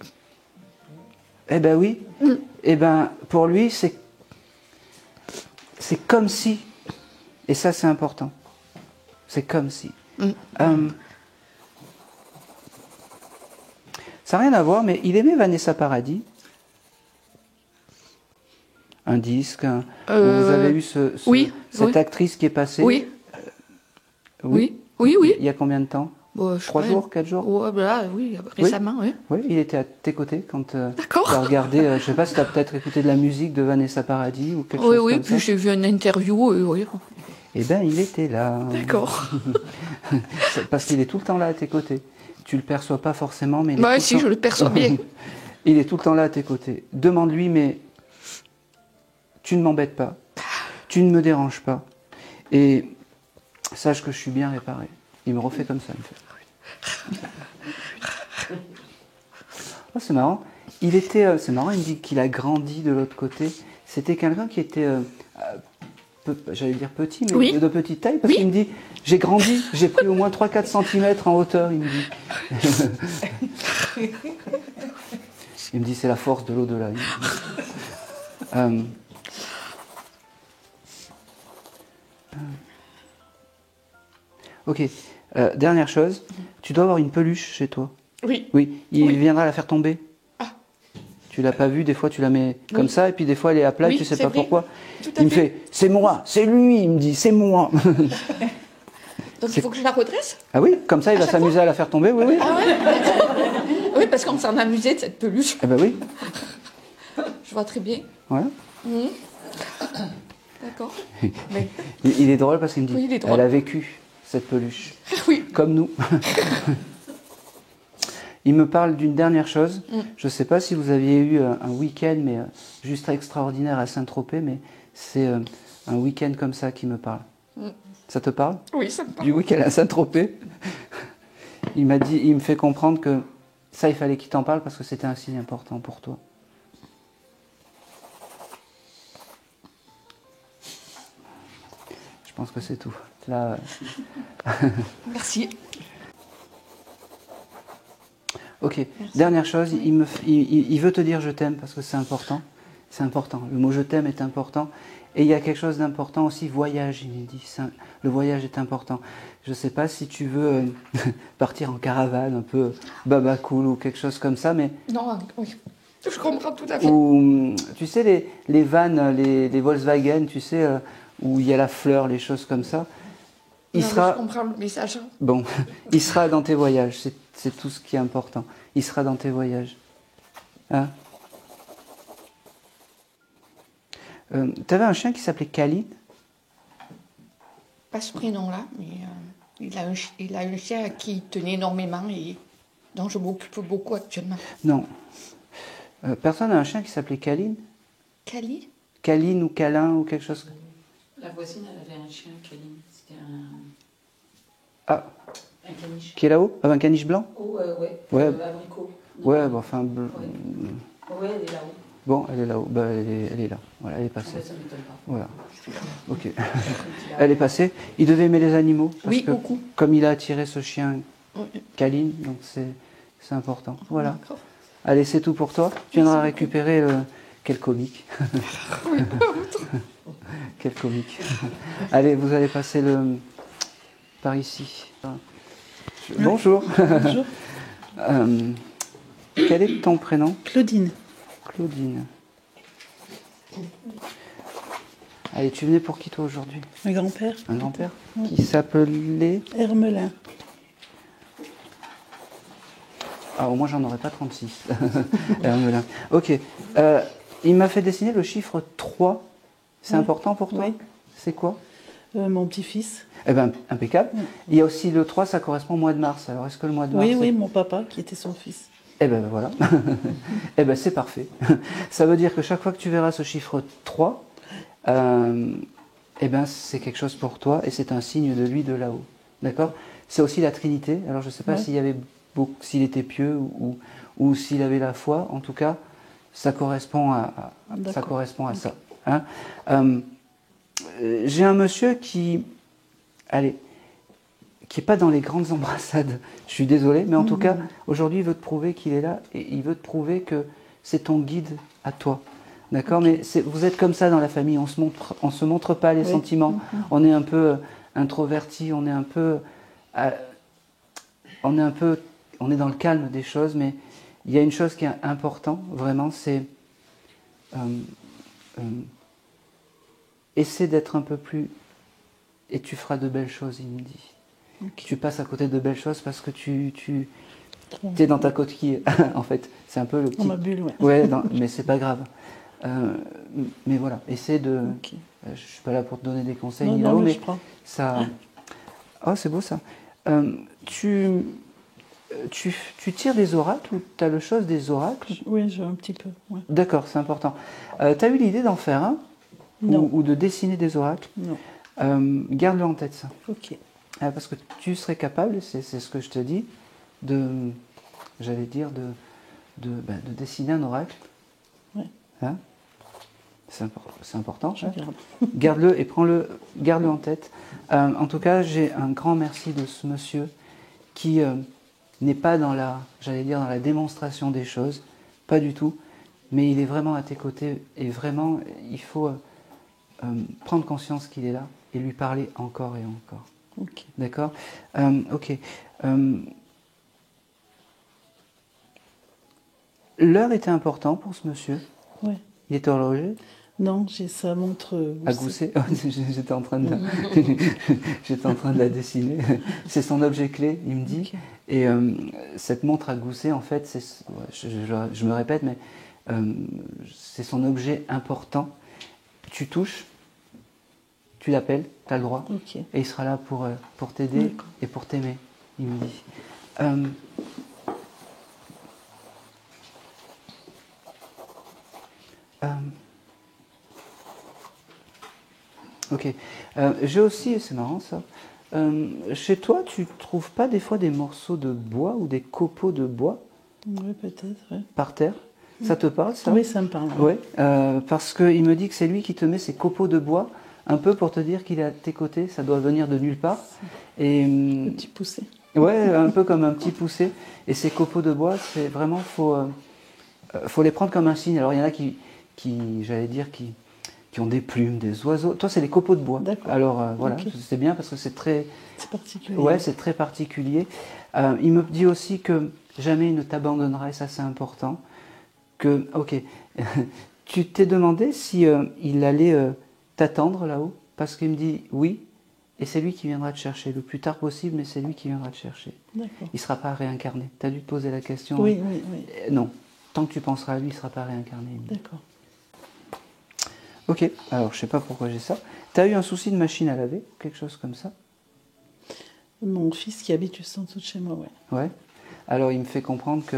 Eh ben oui. Eh ben, pour lui, c'est comme si. Et ça, c'est important. C'est comme si. Ça n'a rien à voir, mais il aimait Vanessa Paradis. Un disque. Vous avez eu cette actrice qui est passée. Oui. Oui. Il y a combien de temps? 3 jours, 4 jours? Oui, récemment, oui. Oui, il était à tes côtés quand tu D'accord. as regardé, je ne sais pas si tu as peut-être écouté de la musique de Vanessa Paradis ou quelque chose comme ça. Oui, puis j'ai vu une interview, oui. Eh bien, il était là. D'accord. Parce qu'il est tout le temps là à tes côtés. Tu ne le perçois pas forcément, mais... je le perçois bien. Il est tout le temps là à tes côtés. Demande-lui, mais tu ne m'embêtes pas. Tu ne me déranges pas. Et sache que je suis bien réparé. Il me refait comme ça, il me fait. Oh, c'est marrant. C'est marrant, il me dit qu'il a grandi de l'autre côté. C'était quelqu'un qui était, j'allais dire petit, mais de petite taille, parce qu'il me dit, j'ai grandi, j'ai pris au moins 3-4 cm en hauteur, il me dit. Il me dit, c'est la force de l'au-delà. Ok. Dernière chose, tu dois avoir une peluche chez toi. Oui. Oui. Il viendra la faire tomber. Ah. Tu l'as pas vue, des fois tu la mets comme ça, et puis des fois elle est à plat, tu sais pas pourquoi. Il me fait, c'est moi, c'est lui, il me dit, c'est moi. Donc il faut que je la redresse? Ah oui, comme ça il va s'amuser à la faire tomber, oui. Ah ouais. Oui, parce qu'on s'en amusait de cette peluche. Eh ben oui. Je vois très bien. Voilà. D'accord. Mais... Il est drôle parce qu'il me dit, elle a vécu cette peluche. Oui. Comme nous. Il me parle d'une dernière chose. Je ne sais pas si vous aviez eu un week-end, mais juste extraordinaire à Saint-Tropez, mais c'est un week-end comme ça qui me parle. Ça te parle? Oui, ça me parle. Du week-end à Saint-Tropez. Il me fait comprendre que ça, il fallait qu'il t'en parle parce que c'était un signe important pour toi. Je pense que c'est tout. Là, Merci. Ok, merci. Dernière chose, il veut te dire je t'aime parce que c'est important. C'est important. Le mot je t'aime est important. Et il y a quelque chose d'important aussi, voyage, il me dit. Le voyage est important. Je ne sais pas si tu veux partir en caravane, un peu baba cool ou quelque chose comme ça, mais... Non, oui. Je comprends tout à fait. Ou, tu sais, les vannes, les Volkswagen, tu sais, où il y a la fleur, les choses comme ça. Je comprends le message. Bon, il sera dans tes voyages, c'est tout ce qui est important. Il sera dans tes voyages. Hein? Tu avais un chien qui s'appelait Kaline? Pas ce prénom-là, mais il a un chien qui tenait énormément et dont je m'occupe beaucoup actuellement. Non. Personne n'a un chien qui s'appelait Kaline? Kaline? Kaline ou Câlin ou quelque chose? La voisine, elle avait un chien, Kaline. C'était un... Ah. Un caniche. Qui est là-haut? Un caniche blanc? Oh, ouais. Ouais. Abricot. Ouais, bon, enfin... Ouais, elle est là-haut. Bon, elle est là-haut. Bah, elle est là. Voilà, elle est passée. Voilà. Ok. Elle est passée. Il devait aimer les animaux. Parce que, beaucoup. Comme il a attiré ce chien câline, donc c'est important. Voilà. Allez, c'est tout pour toi. Tu viendras récupérer le... Quel comique. Quel comique. Allez, vous allez passer par ici. Bonjour. Bonjour. Quel est ton prénom? Claudine. Claudine. Allez, tu venais pour qui toi aujourd'hui? Un grand-père. Un grand-père qui s'appelait Hermelin. Ah, au moins j'en aurais pas 36. Hermelin. Ok. Il m'a fait dessiner le chiffre 3. C'est important pour toi? Oui. C'est quoi? Mon petit-fils. Eh bien, impeccable. Il y a aussi le 3, ça correspond au mois de mars. Alors, est-ce que le mois de mars... Oui, mon papa, qui était son fils. Eh bien, voilà. Eh bien, c'est parfait. Ça veut dire que chaque fois que tu verras ce chiffre 3, eh bien, c'est quelque chose pour toi et c'est un signe de lui de là-haut. D'accord? C'est aussi la Trinité. Alors, je ne sais pas s'il était pieux ou s'il avait la foi. En tout cas, ça correspond à ça. Hein? J'ai un monsieur qui n'est pas dans les grandes embrassades. Je suis désolé, mais en tout cas, aujourd'hui, il veut te prouver qu'il est là et il veut te prouver que c'est ton guide à toi. D'accord? Mais vous êtes comme ça dans la famille, on se montre pas les sentiments, on est un peu introverti, on est dans le calme des choses, mais il y a une chose qui est importante, vraiment, c'est essaie d'être un peu plus... Et tu feras de belles choses, il me dit. Okay. Tu passes à côté de belles choses parce que tu es dans ta coquille, en fait. C'est un peu le petit... Dans ma bulle, mais c'est pas grave. Mais voilà, essaie de... Okay. Je suis pas là pour te donner des conseils, mais je prends. Ça... Oh, c'est beau ça. Tu tires des oracles ou tu as le chose des oracles? Oui, j'ai un petit peu. Ouais. D'accord, c'est important. Tu as eu l'idée d'en faire un? Ou de dessiner des oracles? Non. Garde-le en tête, ça. Ok. Parce que tu serais capable, c'est ce que je te dis, j'allais dire, de dessiner un oracle. Ouais. Hein? C'est important. Garde-le et garde-le en tête. En tout cas, j'ai un grand merci de ce monsieur qui n'est pas dans la démonstration des choses, pas du tout, mais il est vraiment à tes côtés et vraiment, il faut prendre conscience qu'il est là et lui parler encore et encore. Okay. D'accord? Ok. L'heure était importante pour ce monsieur? Oui. Il était horloger? Non, j'ai sa montre à gousset. J'étais en train de la dessiner. C'est son objet clé, il me dit. Okay. Et cette montre à gousset, en fait, je me répète, mais c'est son objet important. Tu touches, tu l'appelles, tu as le droit. Okay. Et il sera là pour t'aider et pour t'aimer, il me dit. Ok. J'ai aussi, c'est marrant ça, chez toi, tu trouves pas des fois des morceaux de bois ou des copeaux de bois? Oui, peut-être, oui. Par terre? Ça te parle, ça? Oui, ça me parle. Oui, parce qu'il me dit que c'est lui qui te met ces copeaux de bois, un peu pour te dire qu'il est à tes côtés, ça doit venir de nulle part. Et, un petit poussé. Ouais, un peu comme un petit poussé. Et ces copeaux de bois, c'est vraiment, faut les prendre comme un signe. Alors il y en a qui ont des plumes, des oiseaux. Toi, c'est les copeaux de bois. Alors voilà, c'est bien parce que c'est très... C'est particulier. Ouais, c'est très particulier. Il me dit aussi que jamais il ne t'abandonnera, et ça c'est important. Que, ok, tu t'es demandé si il allait t'attendre là-haut? Parce qu'il me dit oui, et c'est lui qui viendra te chercher le plus tard possible, mais c'est lui qui viendra te chercher. D'accord. Il ne sera pas réincarné. Tu as dû te poser la question? Oui. Non, tant que tu penseras à lui, il ne sera pas réincarné. D'accord. Ok, alors je ne sais pas pourquoi j'ai ça. Tu as eu un souci de machine à laver? Quelque chose comme ça? Mon fils qui habite juste en dessous de chez moi, ouais. Ouais. Alors il me fait comprendre que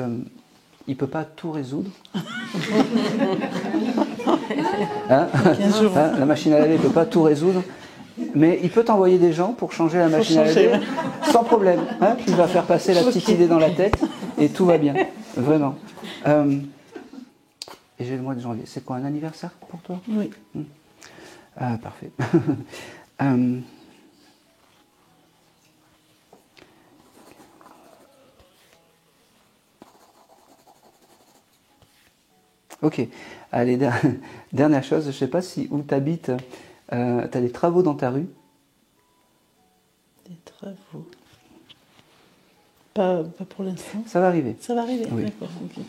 il ne peut pas tout résoudre. La machine à laver ne peut pas tout résoudre. Mais il peut t'envoyer des gens pour changer la machine à laver sans problème. Il va faire passer la petite idée dans la tête et tout va bien. Vraiment. Et j'ai le mois de janvier. C'est quoi, un anniversaire pour toi? Oui. Ah, parfait. Ok. Allez, dernière chose, je ne sais pas si où tu habites, tu as des travaux dans ta rue? Des travaux. Pas pour l'instant. Ça va arriver. Ça va arriver, oui. D'accord. Okay.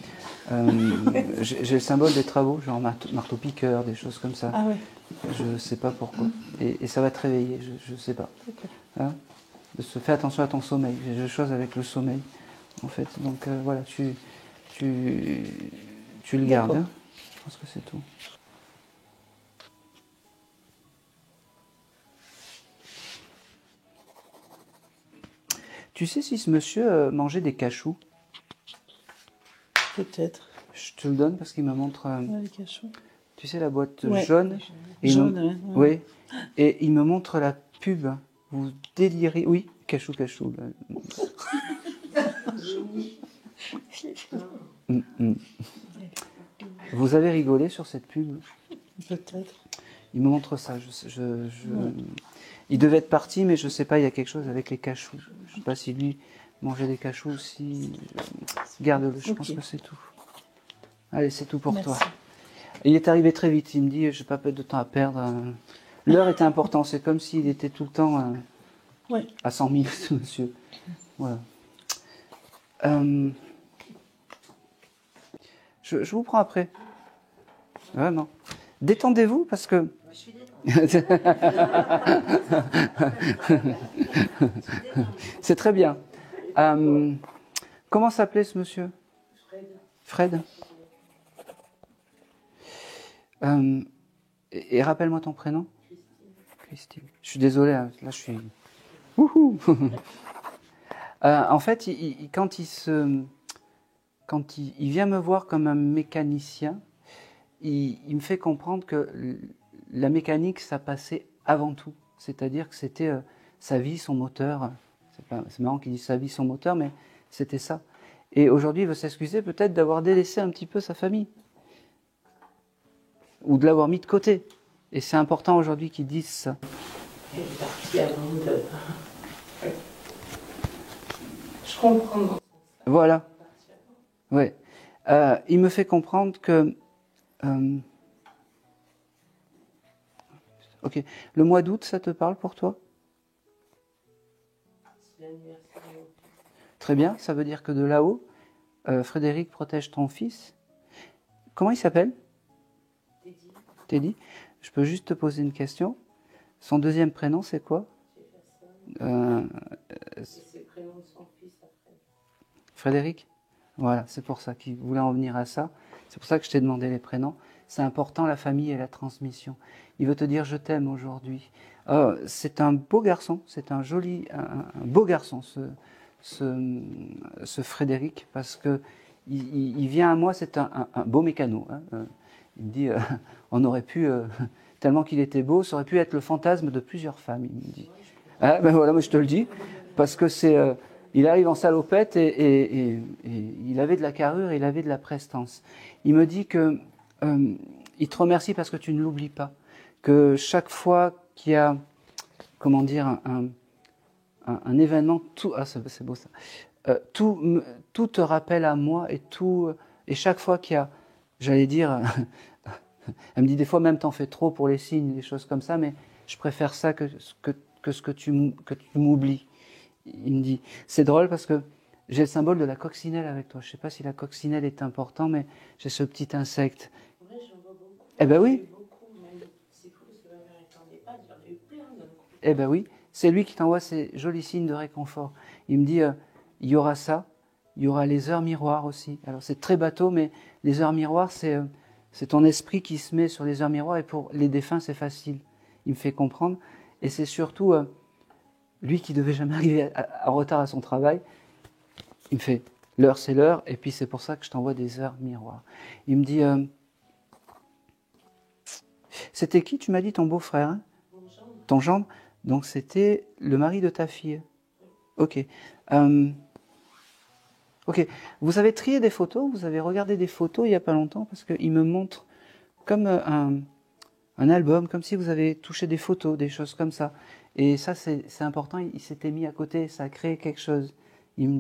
J'ai le symbole des travaux, genre marteau-piqueur, des choses comme ça. Ah ouais. Je ne sais pas pourquoi. Et ça va te réveiller, je ne sais pas. Hein, fais attention à ton sommeil. J'ai des choses avec le sommeil, en fait. Donc voilà, tu le gardes. Hein. Je pense que c'est tout. Tu sais si ce monsieur mangeait des cachous? Peut-être. Je te le donne parce qu'il me montre... les cachous. Tu sais, la boîte jaune? Jaune, oui. Et il me montre la pub. Vous délirez... Oui, cachou. Vous avez rigolé sur cette pub? Peut-être. Il me montre ça. Il devait être parti, mais je ne sais pas, il y a quelque chose avec les cachous. Je ne sais pas si lui mangeait des cachous ou si... Garde-le, je pense que c'est tout. Allez, c'est tout pour toi. Il est arrivé très vite, il me dit, je n'ai pas de temps à perdre. L'heure était importante, c'est comme s'il était tout le temps à 100 000, ce monsieur. Voilà. Je vous prends après. Vraiment. Détendez-vous parce que... C'est très bien. Comment s'appelait ce monsieur? Fred. Et rappelle-moi ton prénom. Christine. Je suis désolé, là je suis... Wouhou. En fait, quand il vient me voir comme un mécanicien, il me fait comprendre que la mécanique, ça passait avant tout. C'est-à-dire que c'était sa vie, son moteur. C'est marrant qu'il dise sa vie, son moteur, mais c'était ça. Et aujourd'hui, il veut s'excuser peut-être d'avoir délaissé un petit peu sa famille. Ou de l'avoir mis de côté. Et c'est important aujourd'hui qu'il dise ça. Je comprends. Voilà. Ouais. Il me fait comprendre que... Ok. Le mois d'août, ça te parle pour toi? Très bien. Ça veut dire que de là-haut, Frédéric protège ton fils. Comment il s'appelle? Teddy. Je peux juste te poser une question. Son deuxième prénom, c'est quoi? C'est le prénom de son fils après. Frédéric? Voilà, c'est pour ça qu'il voulait en venir à ça. C'est pour ça que je t'ai demandé les prénoms. C'est important, la famille et la transmission. Il veut te dire je t'aime aujourd'hui. C'est un beau garçon, c'est un beau garçon, ce Frédéric, parce que il vient à moi, c'est un beau mécano. Hein. Il me dit, on aurait pu, tellement qu'il était beau, ça aurait pu être le fantasme de plusieurs femmes, il me dit. Ah, ben voilà, moi je te le dis, parce que il arrive en salopette et il avait de la carrure, il avait de la prestance. Il me dit que il te remercie parce que tu ne l'oublies pas, que chaque fois qu'il y a, comment dire, un événement, tout, ah c'est beau ça, tout te rappelle à moi et chaque fois qu'il y a, j'allais dire, elle me dit des fois même t'en fais trop pour les signes, des choses comme ça, mais je préfère ça que ce que tu m'oublies. Il me dit, c'est drôle parce que j'ai le symbole de la coccinelle avec toi. Je ne sais pas si la coccinelle est important, mais j'ai ce petit insecte. Ouais, j'en vois beaucoup. Eh ben oui. C'est fou, c'est ma mère n'attendait pas, il y en a eu plein d'un coup. Eh ben oui, c'est lui qui t'envoie ces jolis signes de réconfort. Il me dit, il y aura ça, il y aura les heures miroirs aussi. Alors c'est très bateau, mais les heures miroirs, c'est ton esprit qui se met sur les heures miroirs et pour les défunts, c'est facile. Il me fait comprendre. Et c'est surtout lui qui devait jamais arriver en retard à son travail. Il me fait, l'heure c'est l'heure, et puis c'est pour ça que je t'envoie des heures miroirs. Il me dit, c'était qui, tu m'as dit, ton beau-frère, hein? Ton gendre. Donc c'était le mari de ta fille. Ok. Ok. Vous avez trié des photos, vous avez regardé des photos il n'y a pas longtemps, parce qu'il me montre comme un album, comme si vous avez touché des photos, des choses comme ça. Et ça, c'est important, il s'était mis à côté, ça a créé quelque chose. Il me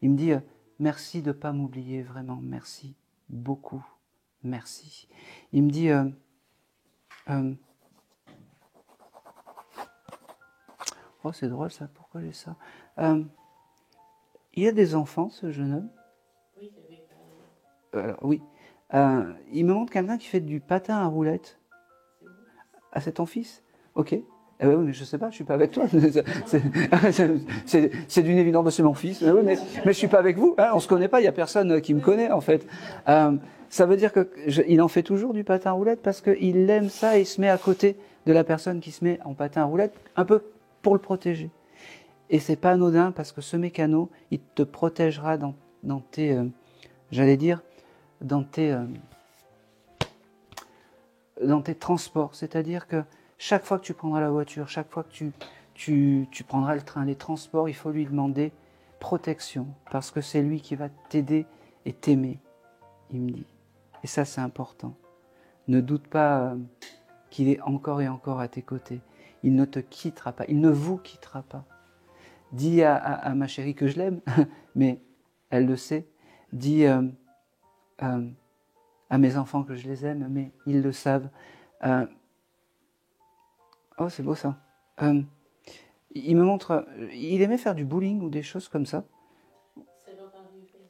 dit merci de ne pas m'oublier, vraiment, merci, beaucoup, merci. Il me dit, oh c'est drôle ça, pourquoi j'ai ça il a des enfants, ce jeune homme? Oui, oui. Il me montre quelqu'un qui fait du patin à roulettes. Ah, c'est ton fils? Ok. Eh oui, mais je sais pas, je suis pas avec toi. C'est d'une évidence, c'est mon fils. Oui, mais je suis pas avec vous. Hein, on se connaît pas. Il y a personne qui me connaît en fait. Ça veut dire que il en fait toujours du patin à roulettes parce qu'il aime ça et il se met à côté de la personne qui se met en patin à roulettes, un peu pour le protéger. Et c'est pas anodin parce que ce mécano, il te protégera dans tes, j'allais dire, dans tes transports. C'est-à-dire que chaque fois que tu prendras la voiture, chaque fois que tu prendras le train, les transports, il faut lui demander protection parce que c'est lui qui va t'aider et t'aimer, il me dit. Et ça, c'est important. Ne doute pas qu'il est encore et encore à tes côtés. Il ne te quittera pas, il ne vous quittera pas. Dis à ma chérie que je l'aime, mais elle le sait. Dis à mes enfants que je les aime, mais ils le savent. Oh, c'est beau ça. Il me montre, il aimait faire du bowling ou des choses comme ça.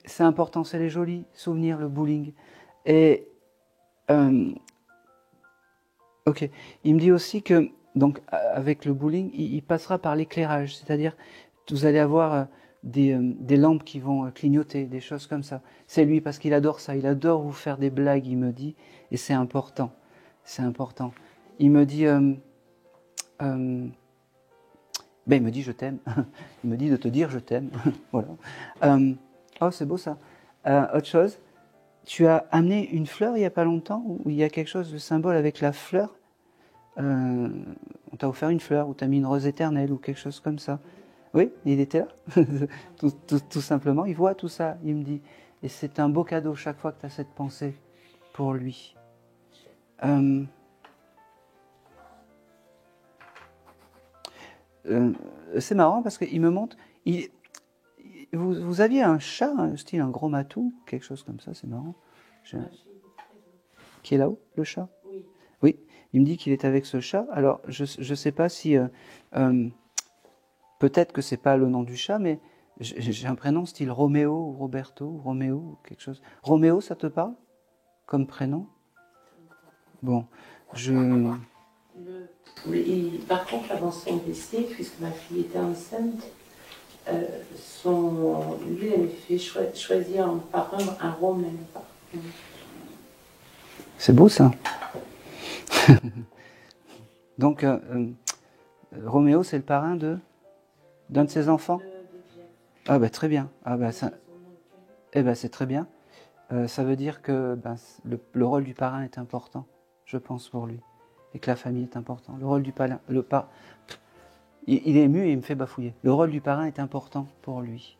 C'est important, c'est les jolis souvenirs, le bowling. Et ok, il me dit aussi que donc avec le bowling, il passera par l'éclairage, c'est-à-dire vous allez avoir des lampes qui vont clignoter, des choses comme ça. C'est lui parce qu'il adore ça, il adore vous faire des blagues, il me dit, et c'est important, c'est important. Il me dit, il me dit je t'aime, il me dit de te dire je t'aime, voilà. Oh c'est beau ça. Autre chose, tu as amené une fleur il y a pas longtemps où il y a quelque chose de symbole avec la fleur. On t'a offert une fleur ou t'as mis une rose éternelle ou quelque chose comme ça. Oui, il était là, tout simplement. Il voit tout ça, il me dit. Et c'est un beau cadeau chaque fois que tu as cette pensée pour lui. C'est marrant parce qu'il me montre... Vous aviez un chat, style un gros matou, quelque chose comme ça, c'est marrant. Qui est là-haut, le chat? Oui. Oui, il me dit qu'il est avec ce chat. Alors, je ne sais pas si... peut-être que c'est pas le nom du chat, mais j'ai un prénom style Roméo ou Roberto ou Roméo ou quelque chose. Roméo, ça te parle comme prénom? Bon, Par contre, avant son décès, puisque ma fille était enceinte, lui avait fait choisir un parrain, un Romain. C'est beau ça. Donc, Roméo, c'est le parrain d'un de ses enfants? Ah ben très bien. Ah ben ça, eh ben c'est très bien. Ça veut dire que le rôle du parrain est important, je pense, pour lui. Et que la famille est important. Le rôle du parrain, il est ému et il me fait bafouiller. Le rôle du parrain est important pour lui.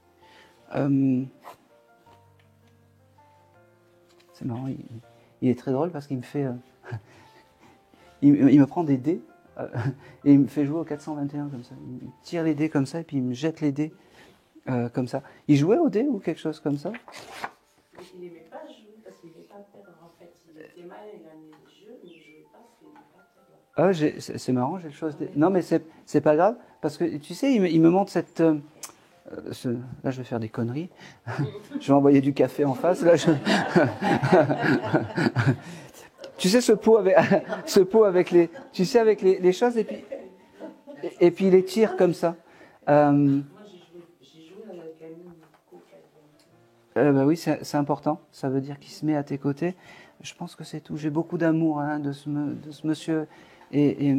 C'est marrant, il est très drôle parce qu'il me fait... il me prend des dés et il me fait jouer au 421 comme ça. Il tire les dés comme ça et puis il me jette les dés comme ça. Il jouait aux dés ou quelque chose comme ça? Il n'aimait pas jouer parce qu'il n'aimait pas perdre en fait. Il était mal, il gagnait des jeux, mais il ne jouait pas parce qu'il n'aimait pas perdre. Ah, c'est marrant, j'ai le chose. Non, mais c'est pas grave parce que tu sais, il me montre cette. Là, je vais faire des conneries. Je vais envoyer du café en face. Là, tu sais, ce pot avec les. Tu sais, avec les choses et puis il les tire comme ça. Moi, j'ai joué à la gamine. Oui, c'est important. Ça veut dire qu'il se met à tes côtés. Je pense que c'est tout. J'ai beaucoup d'amour de ce monsieur et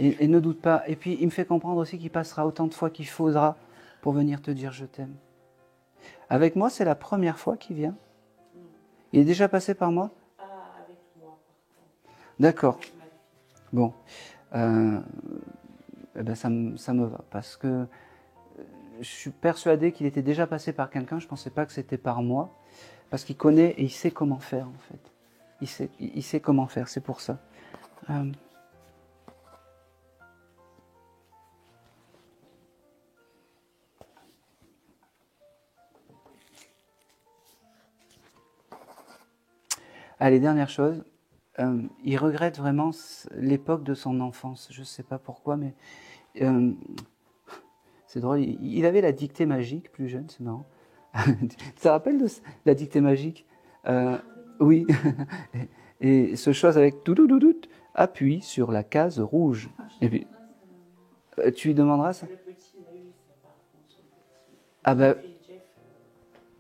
ne doute pas. Et puis, il me fait comprendre aussi qu'il passera autant de fois qu'il faudra pour venir te dire je t'aime. Avec moi, c'est la première fois qu'il vient. Il est déjà passé par moi? Avec moi. D'accord. Bon. Ça me va parce que je suis persuadé qu'il était déjà passé par quelqu'un, je ne pensais pas que c'était par moi, parce qu'il connaît et il sait comment faire en fait. Il sait comment faire, c'est pour ça. Allez, dernière chose, il regrette vraiment l'époque de son enfance. Je ne sais pas pourquoi, mais c'est drôle. Il avait la dictée magique, plus jeune, c'est marrant. Tu te rappelles de la dictée magique? Oui. Et ce chose avec tout, appuie sur la case rouge. Et puis, tu lui demanderas ça? Ah ben,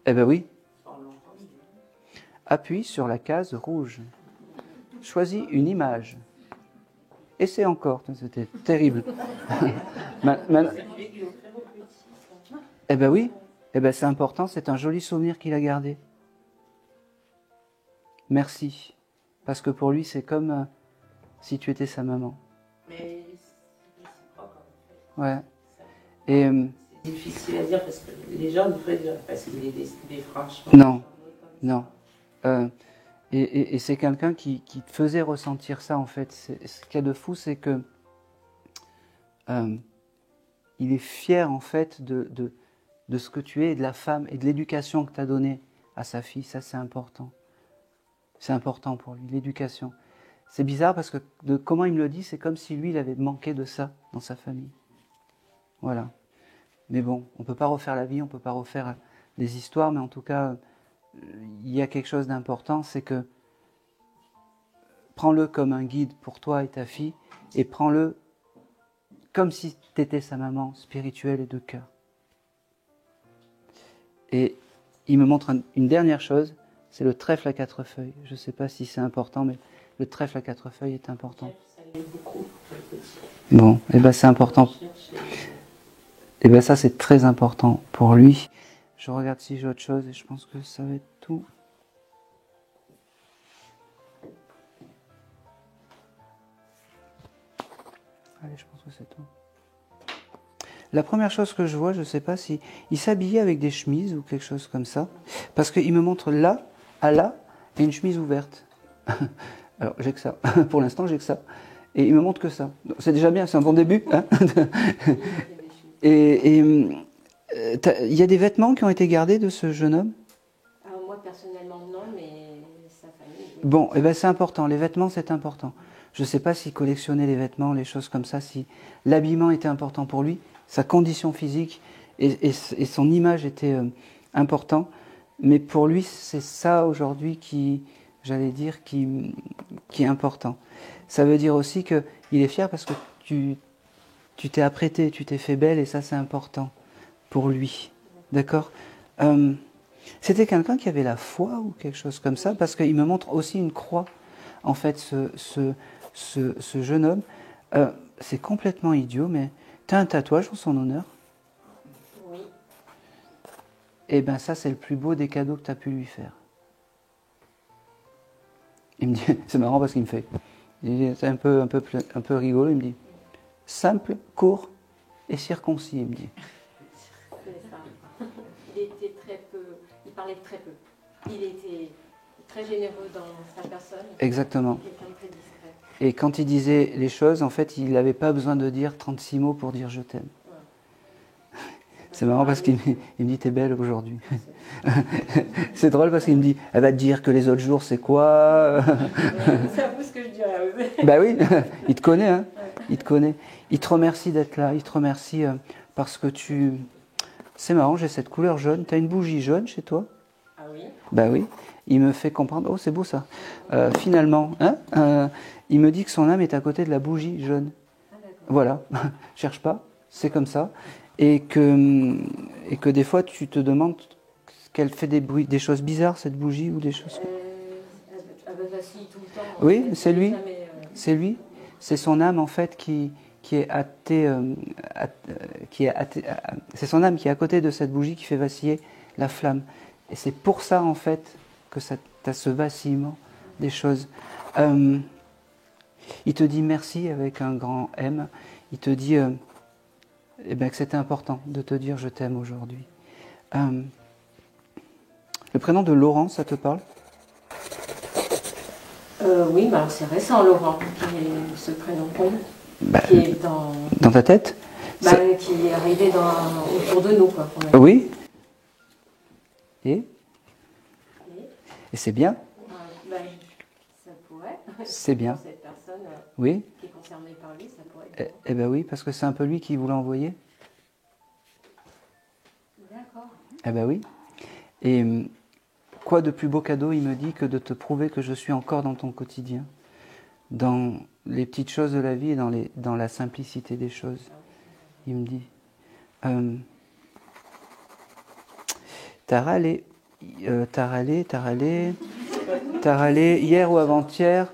eh ben oui. Appuie sur la case rouge. Choisis une image. Essaie encore. C'était terrible. Eh ben oui. Eh ben c'est important. C'est un joli souvenir qu'il a gardé. Merci. Parce que pour lui, c'est comme si tu étais sa maman. Mais c'est réciproque en fait. Ouais. Et c'est difficile à dire parce que les gens devraient dire parce qu'il est décédé franchement. Non, non. Et c'est quelqu'un qui te faisait ressentir ça en fait. Ce qu'il y a de fou, c'est que il est fier en fait de ce que tu es, et de la femme et de l'éducation que tu as donnée à sa fille. Ça, c'est important. C'est important pour lui, l'éducation. C'est bizarre parce que de comment il me le dit, c'est comme si lui, il avait manqué de ça dans sa famille. Voilà. Mais bon, on ne peut pas refaire la vie, on ne peut pas refaire les histoires, mais en tout cas, il y a quelque chose d'important, c'est que prends-le comme un guide pour toi et ta fille, et prends-le comme si tu étais sa maman spirituelle et de cœur. Et il me montre une dernière chose, c'est le trèfle à 4 feuilles. Je ne sais pas si c'est important, mais le trèfle à 4 feuilles est important. Ça l'aide beaucoup. Bon, et ben c'est important. Et ben ça c'est très important pour lui. Je regarde si j'ai autre chose et je pense que ça va être tout. Allez, je pense que c'est tout. La première chose que je vois, je ne sais pas si il s'habillait avec des chemises ou quelque chose comme ça, parce qu'il me montre là, à là, et une chemise ouverte. Alors j'ai que ça. Pour l'instant, j'ai que ça. Et il me montre que ça. C'est déjà bien, c'est un bon début. Hein. Et il y a des vêtements qui ont été gardés de ce jeune homme? Alors moi personnellement non, mais sa famille. Oui. Bon, et ben c'est important. Les vêtements, c'est important. Je ne sais pas s'il collectionnait les vêtements, les choses comme ça, si l'habillement était important pour lui, sa condition physique et son image était important. Mais pour lui, c'est ça aujourd'hui qui, j'allais dire, qui est important. Ça veut dire aussi qu'il est fier parce que tu t'es apprêté, tu t'es fait belle et ça c'est important pour lui. D'accord? C'était quelqu'un qui avait la foi ou quelque chose comme ça, parce qu'il me montre aussi une croix. En fait, ce jeune homme, c'est complètement idiot, mais tu as un tatouage en son honneur? Oui. Et bien ça, c'est le plus beau des cadeaux que tu as pu lui faire. Il me dit, c'est marrant parce qu'il me fait, c'est un peu rigolo, il me dit, simple, court et circoncis, il me dit. Il était très peu, il parlait très peu. Il était très généreux dans sa personne. Exactement. Quelqu'un de très discret. Et quand il disait les choses, en fait, il n'avait pas besoin de dire 36 mots pour dire je t'aime. Ouais. C'est marrant parce qu'il me dit t'es belle aujourd'hui. C'est drôle parce qu'il me dit elle va te dire que les autres jours c'est quoi. C'est un peu ce que je dirais. Bah oui, il te connaît, hein. Il te connaît. Il te remercie d'être là. Il te remercie parce que tu. C'est marrant, j'ai cette couleur jaune. T'as une bougie jaune chez toi? Ah oui. Bah oui. Il me fait comprendre. Oh, c'est beau ça. Finalement, hein, il me dit que son âme est à côté de la bougie jaune. Ah, voilà. Cherche pas. C'est comme ça. Et que des fois tu te demandes qu'elle fait des choses bizarres cette bougie ou des choses. Elle vacille tout le temps. Oui, c'est lui. C'est lui. C'est son âme en fait qui est athée. C'est son âme qui est à côté de cette bougie qui fait vaciller la flamme. Et c'est pour ça en fait que tu as ce vacillement des choses. Il te dit merci avec un grand M. Il te dit Eh bien, que c'était important de te dire je t'aime aujourd'hui. Le prénom de Laurent, ça te parle? Oui, mais alors c'est récent, Laurent, qui est ce prénom qui est dans ta tête? Qui est arrivé autour de nous, quoi. Oui. Et c'est bien? Ça pourrait. C'est bien. Cette personne oui. qui est concernée par lui, ça pourrait. Eh bien oui, parce que c'est un peu lui qui vous l'a envoyé. D'accord. Eh bien oui. Et quoi de plus beau cadeau, il me dit, que de te prouver que je suis encore dans ton quotidien, dans les petites choses de la vie et dans la simplicité des choses. Il me dit, t'as râlé hier ou avant-hier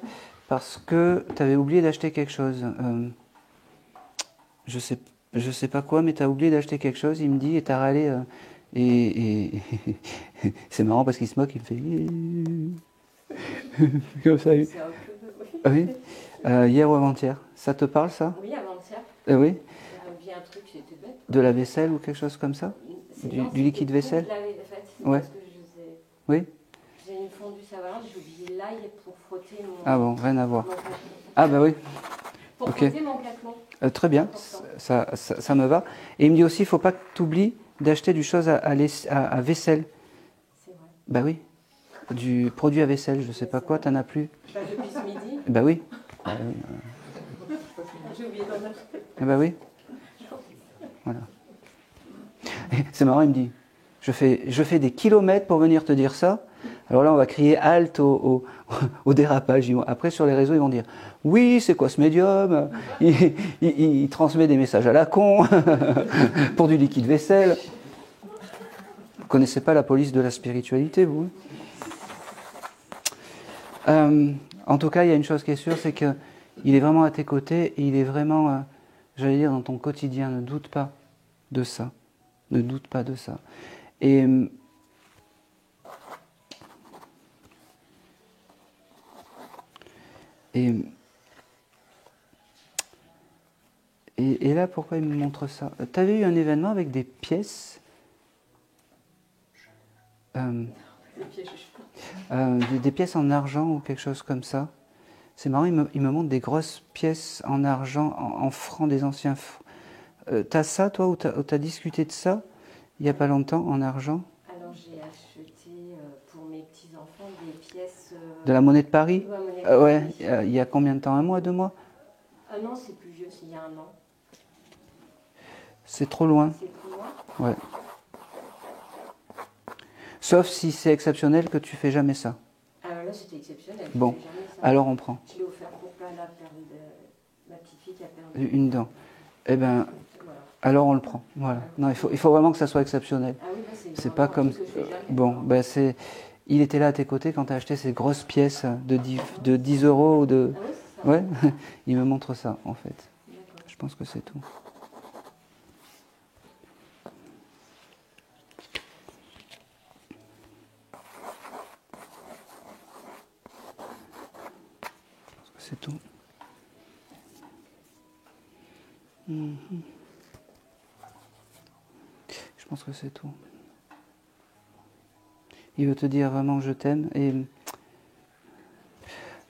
parce que t'avais oublié d'acheter quelque chose. Je sais pas quoi, mais t'as oublié d'acheter quelque chose, il me dit, et t'as râlé. Et c'est marrant parce qu'il se moque, il me fait comme ça. Oui. Hier ou avant-hier. Ça te parle, ça? Oui, avant-hier. Oui. Un truc, c'était bête. De la vaisselle ou quelque chose comme ça? Du liquide vaisselle? Ouais. Oui. J'ai une fondue Savoyarde, j'ai oublié l'ail pour frotter mon... Ah bon, rien à voir. Ah bah oui. Pour frotter mon claquement. Très bien, ça me va. Et il me dit aussi, il ne faut pas que tu oublies d'acheter du chose à vaisselle. C'est vrai. Bah oui. Du produit à vaisselle, je ne sais pas quoi, tu n'en as plus. Depuis ce midi. Bah oui. J'ai oublié d'en acheter. Bah oui. Voilà. C'est marrant, il me dit, je fais des kilomètres pour venir te dire ça. Alors là, on va crier halte au dérapage. Après, sur les réseaux, ils vont dire « Oui, c'est quoi ce médium ? Il transmet des messages à la con pour du liquide vaisselle. » Vous ne connaissez pas la police de la spiritualité, vous ? En tout cas, il y a une chose qui est sûre, c'est qu'il est vraiment à tes côtés et il est vraiment, j'allais dire, dans ton quotidien. Ne doute pas de ça. Ne doute pas de ça. Et là, pourquoi il me montre ça? Tu avais eu un événement avec des pièces, des pièces en argent ou quelque chose comme ça. C'est marrant, il me montre des grosses pièces en argent, en francs, des anciens francs. T'as ça, toi, ou t'as discuté de ça il n'y a pas longtemps, en argent? Alors, j'ai acheté pour mes petits-enfants des pièces... De la monnaie de Paris? Ouais, il y a combien de temps? 1 mois, 2 mois? Non, c'est plus vieux, c'est il y a 1 an. C'est trop loin? C'est trop loin? Ouais. Sauf si c'est exceptionnel que tu fais jamais ça. Alors là, c'était exceptionnel. Bon, alors on prend. Je l'ai offert pour ma petite fille qui a perdu une dent. Eh bien, voilà. Alors on le prend. Voilà. Non, il faut vraiment que ça soit exceptionnel. Ah oui, c'est pas comme... Bon, ben c'est... Il était là à tes côtés quand tu as acheté ces grosses pièces de 10 euros ou de... Ah oui, c'est ça. Ouais, il me montre ça, en fait. Je pense que c'est tout. C'est tout. Je pense que c'est tout. Il veut te dire vraiment je t'aime et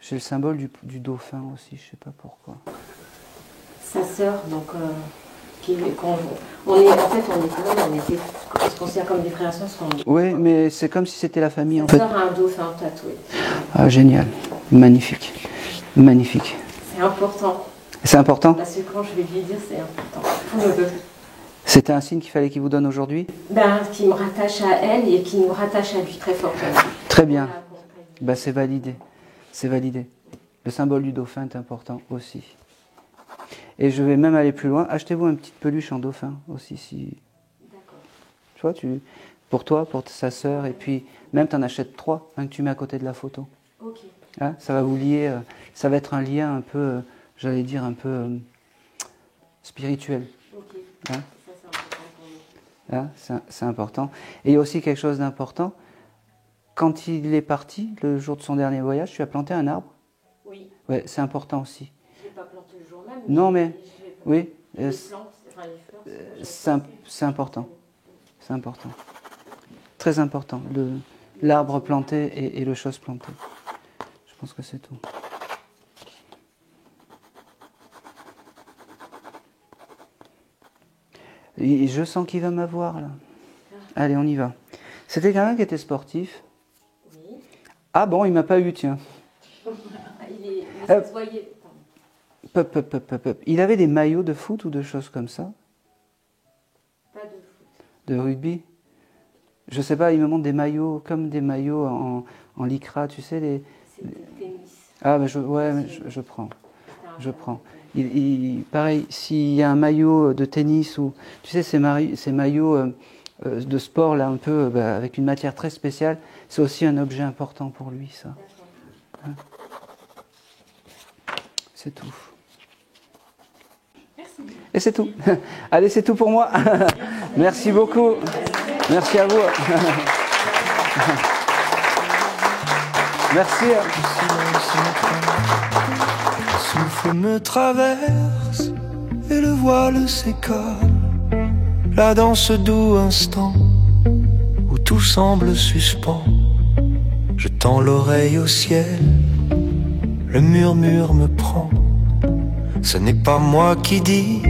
j'ai le symbole du dauphin aussi, je sais pas pourquoi. Sa sœur, donc on se considère comme des frères et sœurs. Oui, mais c'est comme si c'était la famille en fait. Sa sœur a un dauphin tatoué. Ah génial, magnifique, magnifique. C'est important. C'est important? Parce que quand je vais lui dire, c'est important. C'était un signe qu'il fallait qu'il vous donne aujourd'hui? Qui me rattache à elle et qui nous rattache à lui très fortement. Très bien. C'est validé. C'est validé. Le symbole du dauphin est important aussi. Et je vais même aller plus loin. Achetez-vous une petite peluche en dauphin aussi. Si... D'accord. Tu vois, pour toi, pour sa sœur, et puis même tu en achètes 3, que tu mets à côté de la photo. Ok. Hein, ça va vous lier, ça va être un lien un peu, j'allais dire, un peu spirituel. Ok. Hein? Hein, c'est important. Et il y a aussi quelque chose d'important. Quand il est parti, le jour de son dernier voyage, tu as planté un arbre? Oui. Ouais, c'est important aussi. Je ne l'ai pas planté le jour même. Non, mais oui. c'est important. C'est important. Très important. L'arbre planté et le chose plantée. Je pense que c'est tout. Et je sens qu'il va m'avoir là. Allez, on y va. C'était quelqu'un qui était sportif. Oui. Ah bon, il m'a pas eu, tiens. Il avait des maillots de foot ou de choses comme ça? Pas de foot. De rugby? Je sais pas, il me montre des maillots, comme des maillots en lycra, tu sais, les... C'était tennis. Ah, ben je prends. Je prends. Pareil, s'il y a un maillot de tennis ou, tu sais, ces maillots de sport, là, un peu, avec une matière très spéciale, c'est aussi un objet important pour lui, ça. Hein? C'est tout. Merci. Et c'est tout. Allez, c'est tout pour moi. Merci beaucoup. Merci à vous. Merci. Le souffle me traverse et le voile s'écale. Là dans ce doux instant où tout semble suspens, je tends l'oreille au ciel, le murmure me prend. Ce n'est pas moi qui dis,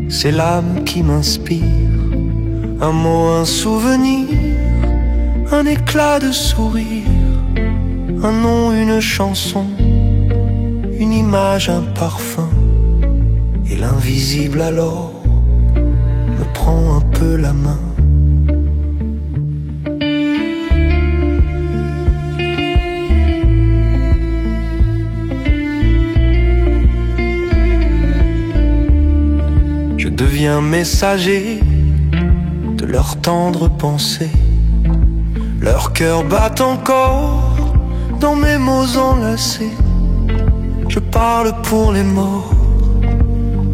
c'est l'âme qui m'inspire. Un mot, un souvenir, un éclat de sourire, un nom, une chanson, une image, un parfum. Et l'invisible alors me prend un peu la main. Je deviens messager de leurs tendres pensées. Leur cœur bat encore dans mes mots enlacés. Je parle pour les morts,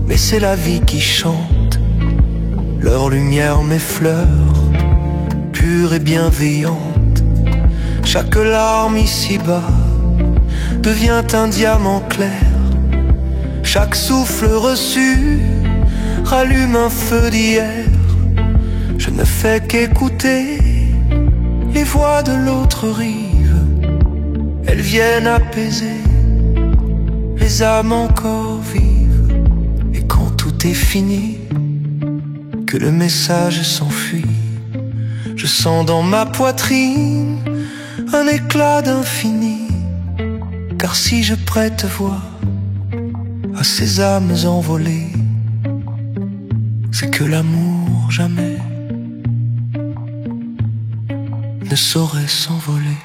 mais c'est la vie qui chante. Leur lumière m'effleure, pure et bienveillante. Chaque larme ici-bas devient un diamant clair. Chaque souffle reçu rallume un feu d'hier. Je ne fais qu'écouter les voix de l'autre rive. Elles viennent apaiser les âmes encore vives. Et quand tout est fini, que le message s'enfuit, je sens dans ma poitrine un éclat d'infini. Car si je prête voix à ces âmes envolées, c'est que l'amour jamais ne saurait s'envoler.